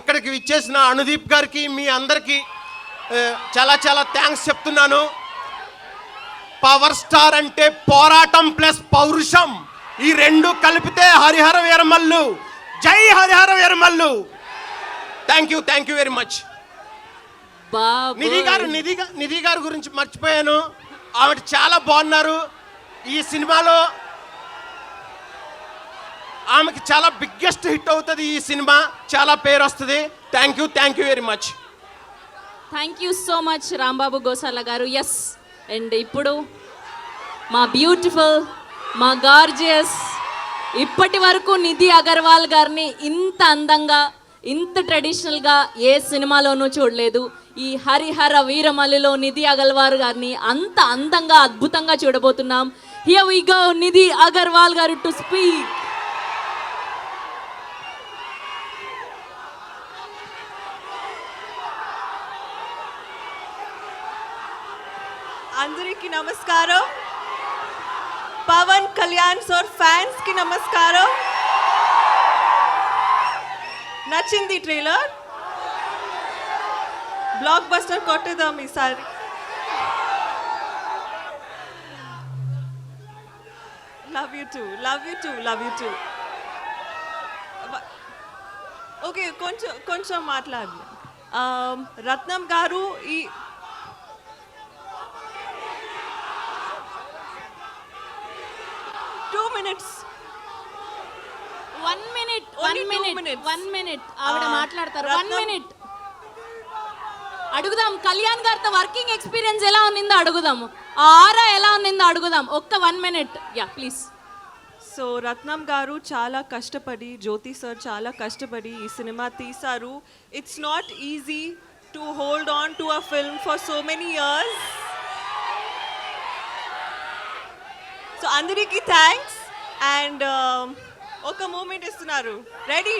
ఇక్కడికి విచ్చేసిన అనుదీప్ గారికి, మీ అందరికీ చాలా థ్యాంక్స్ చెప్తున్నాను. పవర్ స్టార్ అంటే పోరాటం ప్లస్ పౌరుషం, ఈ రెండు కలిపితే హరిహర వీరమల్లు. జై Harihara Veeramallu. Thank you very much. Nidhi garu గురించి మర్చిపోయాను. ఆవిడ చాలా బాగున్నారు ఈ సినిమాలో. ఆమెకి చాలా బిగ్గెస్ట్ హిట్ అవుతుంది ఈ సినిమా, చాలా పేరు వస్తుంది. Thank you very much. Thank you so much Rambabu Gosala garu. Yes, and ఇప్పుడు మా బ్యూటిఫుల్, మా గార్జియస్, ఇప్పటి వరకు నిధి అగర్వాల్ గారిని ఇంత అందంగా, ఇంత ట్రెడిషనల్గా ఏ సినిమాలోనూ చూడలేదు. ఈ హరిహర వీరమల్లిలో నిధి అగర్వాల్ గారిని అంత అందంగా, అద్భుతంగా చూడబోతున్నాం. Here we go, Nidhi Agarwal గారు టు స్పీక్. అందరికీ నమస్కారం. పవన్ కళ్యాణ్ సార్ ఫ్యాన్స్ కి నమస్కారం. నచ్చింది ట్రైలర్? బ్లాక్ బస్టర్ కొట్టేద్దాం ఈసారి. Love you two. ఓకే, కొంచెం మాట్లాడాలి. రత్నం గారు ఈ వన్ మినిట్ ఆవిడ మాట్లాడతారు. 1 minute అడుగుదాం. కళ్యాణ్ గారితో వర్కింగ్ ఎక్స్పీరియన్స్ ఎలా ఉన్నిందో అడుగుదాము, ఆరా ఎలా ఉన్నిందో అడుగుదాం. ఒక్క 1 minute, యా ప్లీజ్. సో రత్నం గారు చాలా కష్టపడి, జ్యోతి సార్ చాలా కష్టపడి ఈ సినిమా తీశారు. It's not easy to hold on to a film for so many years. So అందరికీ థ్యాంక్స్. అండ్ ఒక మూమెంట్ ఇస్తున్నారు. Ready?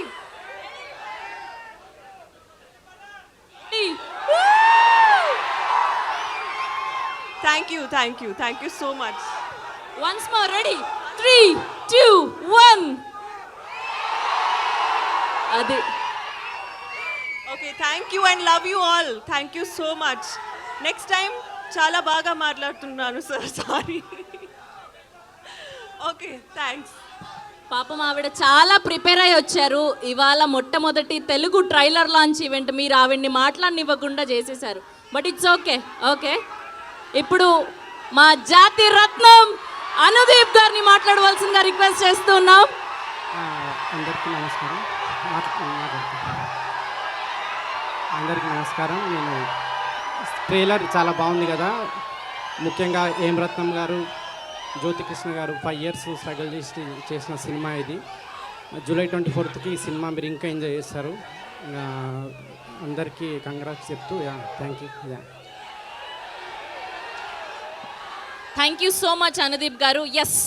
Thank you so much. Once more. Ready? 3, 2, 1. అది. Okay, thank you and love you all. Thank you so much. Next time చాలా బాగా మాట్లాడుతున్నాను సార్, సారీ. Okay, thanks. పాపం ఆవిడ చాలా ప్రిపేర్ అయ్యి వచ్చారు. ఇవాళ మొట్టమొదటి తెలుగు ట్రైలర్ లాంచ్ ఈవెంట్ మీరు ఆవిడ్ని మాట్లాడనివ్వకుండా చేసేశారు. But it's okay. ఇప్పుడు మా జాతి రత్నం అనుదీప్ గారిని మాట్లాడవలసిందిగా రిక్వెస్ట్ చేస్తున్నాం. అందరికీ నమస్కారం. నేను ట్రైలర్ చాలా బాగుంది కదా. ముఖ్యంగా ఏం రత్నం గారు, జ్యోతి కృష్ణ గారు 5 years స్ట్రగుల్ చేసిన సినిమా ఇది. July 24th ఈ సినిమా మీరు ఇంకా ఎంజాయ్ చేస్తారు. అందరికీ కంగ్రాట్స్ చెప్తూ thank you. Thank you so much Anudeep గారు. ఎస్,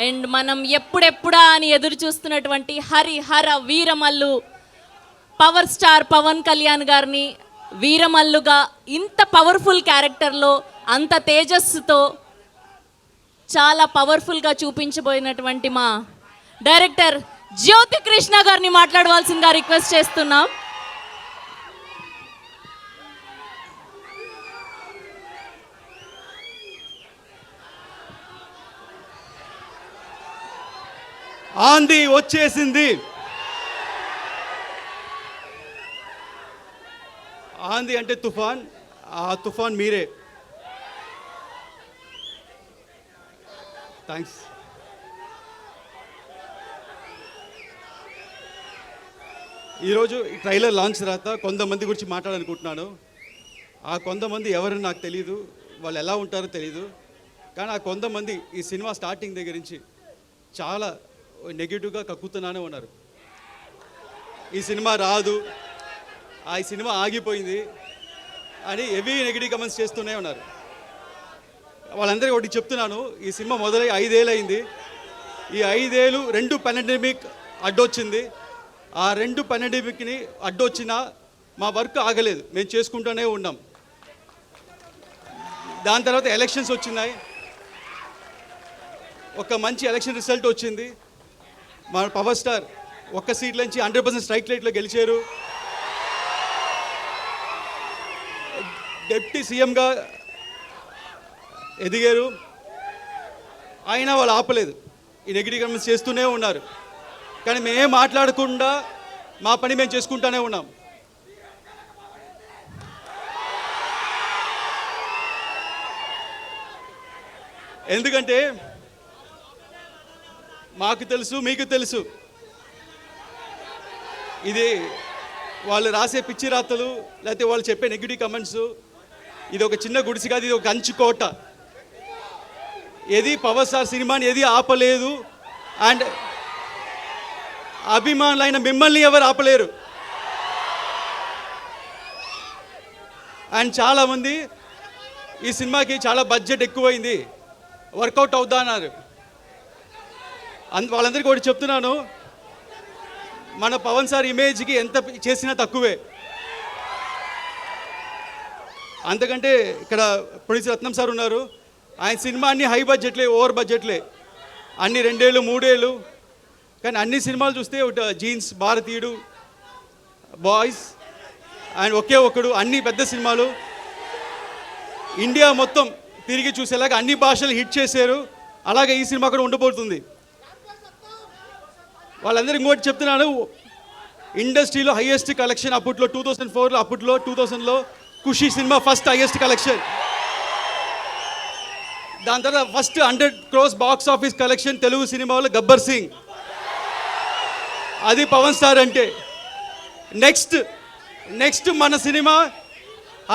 అండ్ మనం ఎప్పుడెప్పుడా అని ఎదురు చూస్తున్నటువంటి హరిహర వీరమల్లు పవర్ స్టార్ పవన్ కళ్యాణ్ గారిని వీరమల్లుగా ఇంత పవర్ఫుల్ క్యారెక్టర్లో, అంత తేజస్సుతో చాలా పవర్ఫుల్గా చూపించబోయినటువంటి మా డైరెక్టర్ జ్యోతి కృష్ణ గారిని మాట్లాడవలసిందిగా రిక్వెస్ట్ చేస్తున్నాం. ఆంధీ వచ్చేసింది. ఆంధీ అంటే తుఫాన్, ఆ తుఫాన్ మీరే. థ్యాంక్స్. ఈరోజు ఈ ట్రైలర్ లాంచ్ తర్వాత కొంతమంది గురించి మాట్లాడాలనుకుంటున్నాను. ఆ కొంతమంది ఎవరని నాకు తెలియదు, వాళ్ళు ఎలా ఉంటారో తెలియదు. కానీ ఆ కొంతమంది ఈ సినిమా స్టార్టింగ్ దగ్గర నుంచి చాలా నెగిటివ్గా కక్కుతూనే ఉన్నారు. ఈ సినిమా రాదు, ఈ సినిమా ఆగిపోయింది అని హెవీ నెగిటివ్ కమెంట్స్ చేస్తూనే ఉన్నారు. వాళ్ళందరికీ ఒకటి చెప్తున్నాను, ఈ సినిమా మొదలై 5 ఏళ్ళు అయింది. ఈ 5 ఏళ్ళు 2 పాండమిక్ అడ్డొచ్చింది. ఆ 2 పాండమిక్ని అడ్డొచ్చినా మా వర్క్ ఆగలేదు, మేము చేసుకుంటూనే ఉన్నాం. దాని తర్వాత ఎలక్షన్స్ వచ్చినాయి, ఒక మంచి ఎలక్షన్ రిజల్ట్ వచ్చింది. మా పవర్ స్టార్ ఒక్క సీట్ నుంచి 100% స్ట్రైక్ రేట్లో గెలిచారు. డిప్యూటీ సీఎంగా ఎదిగారు, అయినా వాళ్ళు ఆపలేదు, ఈ నెగిటివ్ కమెంట్స్ చేస్తూనే ఉన్నారు. కానీ మేమేం మాట్లాడకుండా మా పని మేము చేసుకుంటూనే ఉన్నాం. ఎందుకంటే మాకు తెలుసు, మీకు తెలుసు, ఇది వాళ్ళు రాసే పిచ్చి రాతలు లేకపోతే వాళ్ళు చెప్పే నెగిటివ్ కమెంట్స్, ఇది ఒక చిన్న గుడిసి కాదు, ఇది ఒక కంచుకోట. ఏది పవర్ స్టార్ సినిమాని ఏది ఆపలేదు. అండ్ అభిమానులైన మిమ్మల్ని ఎవరు ఆపలేరు. అండ్ చాలామంది ఈ సినిమాకి చాలా బడ్జెట్ ఎక్కువైంది, వర్కౌట్ అవుద్దా అన్నారు. వాళ్ళందరికీ ఒకటి చెప్తున్నాను, మన పవన్ సార్ ఇమేజ్కి ఎంత చేసినా తక్కువే. అంతకంటే ఇక్కడ ప్రొడ్యూసర్ రత్నం సార్ ఉన్నారు, ఆయన సినిమా అన్ని హై బడ్జెట్లే, ఓవర్ బడ్జెట్లే, అన్ని 2 ఏళ్ళు 3 ఏళ్ళు. కానీ అన్ని సినిమాలు చూస్తే జీన్స్, భారతీయుడు, బాయ్స్ అండ్ ఒకే ఒకడు, అన్ని పెద్ద సినిమాలు ఇండియా మొత్తం తిరిగి చూసేలాగా అన్ని భాషలు హిట్ చేశారు. అలాగే ఈ సినిమా కూడా ఉండబోతుంది. వాళ్ళందరూ ఇంకోటి చెప్తున్నాను, ఇండస్ట్రీలో హైయెస్ట్ కలెక్షన్ అప్పట్లో 2004లో, అప్పట్లో 2000లో ఖుషి సినిమా ఫస్ట్ హైయెస్ట్ కలెక్షన్. దాని తర్వాత first 100 crores box office collection Telugu సినిమాలో గబ్బర్ సింగ్. అది పవన్ స్టార్ అంటే. నెక్స్ట్ మన సినిమా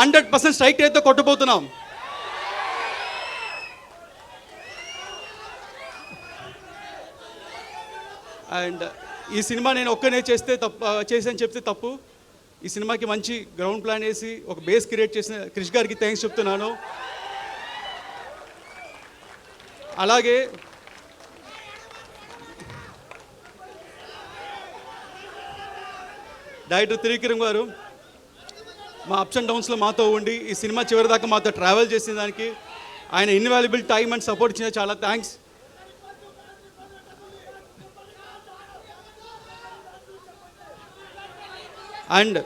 100% స్ట్రైక్ రేట్తో కొట్టబోతున్నాం. అండ్ ఈ సినిమా నేను ఒక్కనే చేసాను చెప్తే తప్పు. ఈ సినిమాకి మంచి గ్రౌండ్ ప్లాన్ వేసి ఒక బేస్ క్రియేట్ చేసిన క్రిష్ గారికి థ్యాంక్స్ చెప్తున్నాను. అలాగే డైరెక్టర్ త్రివిక్రమ్ గారు మా అప్స్ అండ్ డౌన్స్లో మాతో ఉండి ఈ సినిమా చివరి దాకా మాతో ట్రావెల్ చేసిన దానికి ఆయన ఇన్వాల్యుబుల్ టైం అండ్ సపోర్ట్ ఇచ్చిన చాలా థ్యాంక్స్. అండ్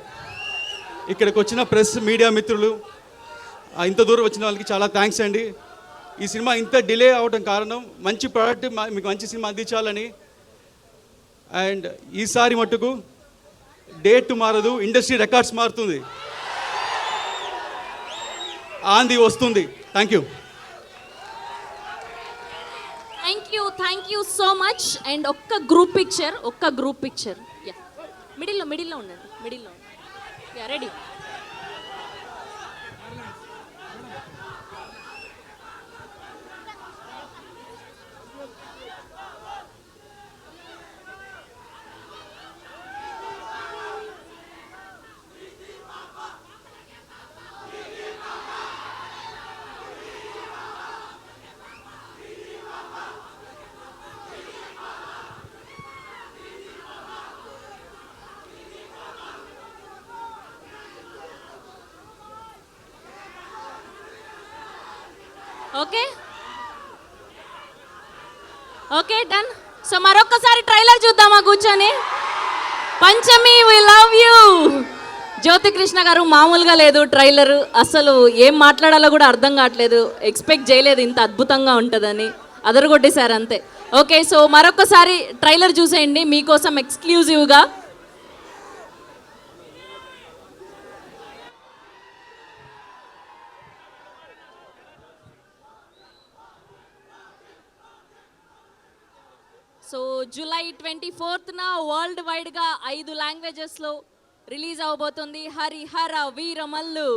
ఇక్కడికి వచ్చిన ప్రెస్ మీడియా మిత్రులు, ఇంత దూరం వచ్చిన వాళ్ళకి చాలా థ్యాంక్స్ అండి. ఈ సినిమా ఇంత డిలే అవడం కారణం మంచి ప్రోడక్ట్ మీకు మంచి సినిమా అందించాలని. అండ్ ఈసారి మట్టుకు డేట్ మారదు, ఇండస్ట్రీ రికార్డ్స్ మారుతుంది, ఆంది వస్తుంది. Thank you so much. And ఒక్క గ్రూప్ పిక్చర్ మిడిల్లో ఉండండి, రెడీ. Okay done. సో మరొక్కసారి ట్రైలర్ చూద్దామా కూర్చొని. పంచమి వి లవ్ యూ. జ్యోతికృష్ణ గారు మామూలుగా లేదు ట్రైలర్, అసలు ఏం మాట్లాడాలో కూడా అర్థం కావట్లేదు. ఎక్స్పెక్ట్ చేయలేదు ఇంత అద్భుతంగా ఉంటుందని, అదరగొట్టేశారు అంతే. ఓకే, సో మరొక్కసారి ట్రైలర్ చూసేయండి మీకోసం ఎక్స్క్లూజివ్గా. సో జూలై 24న వరల్డ్ వైడ్గా 5 లాంగ్వేజెస్లో రిలీజ్ అవబోతుంది హరిహర వీరమల్లు.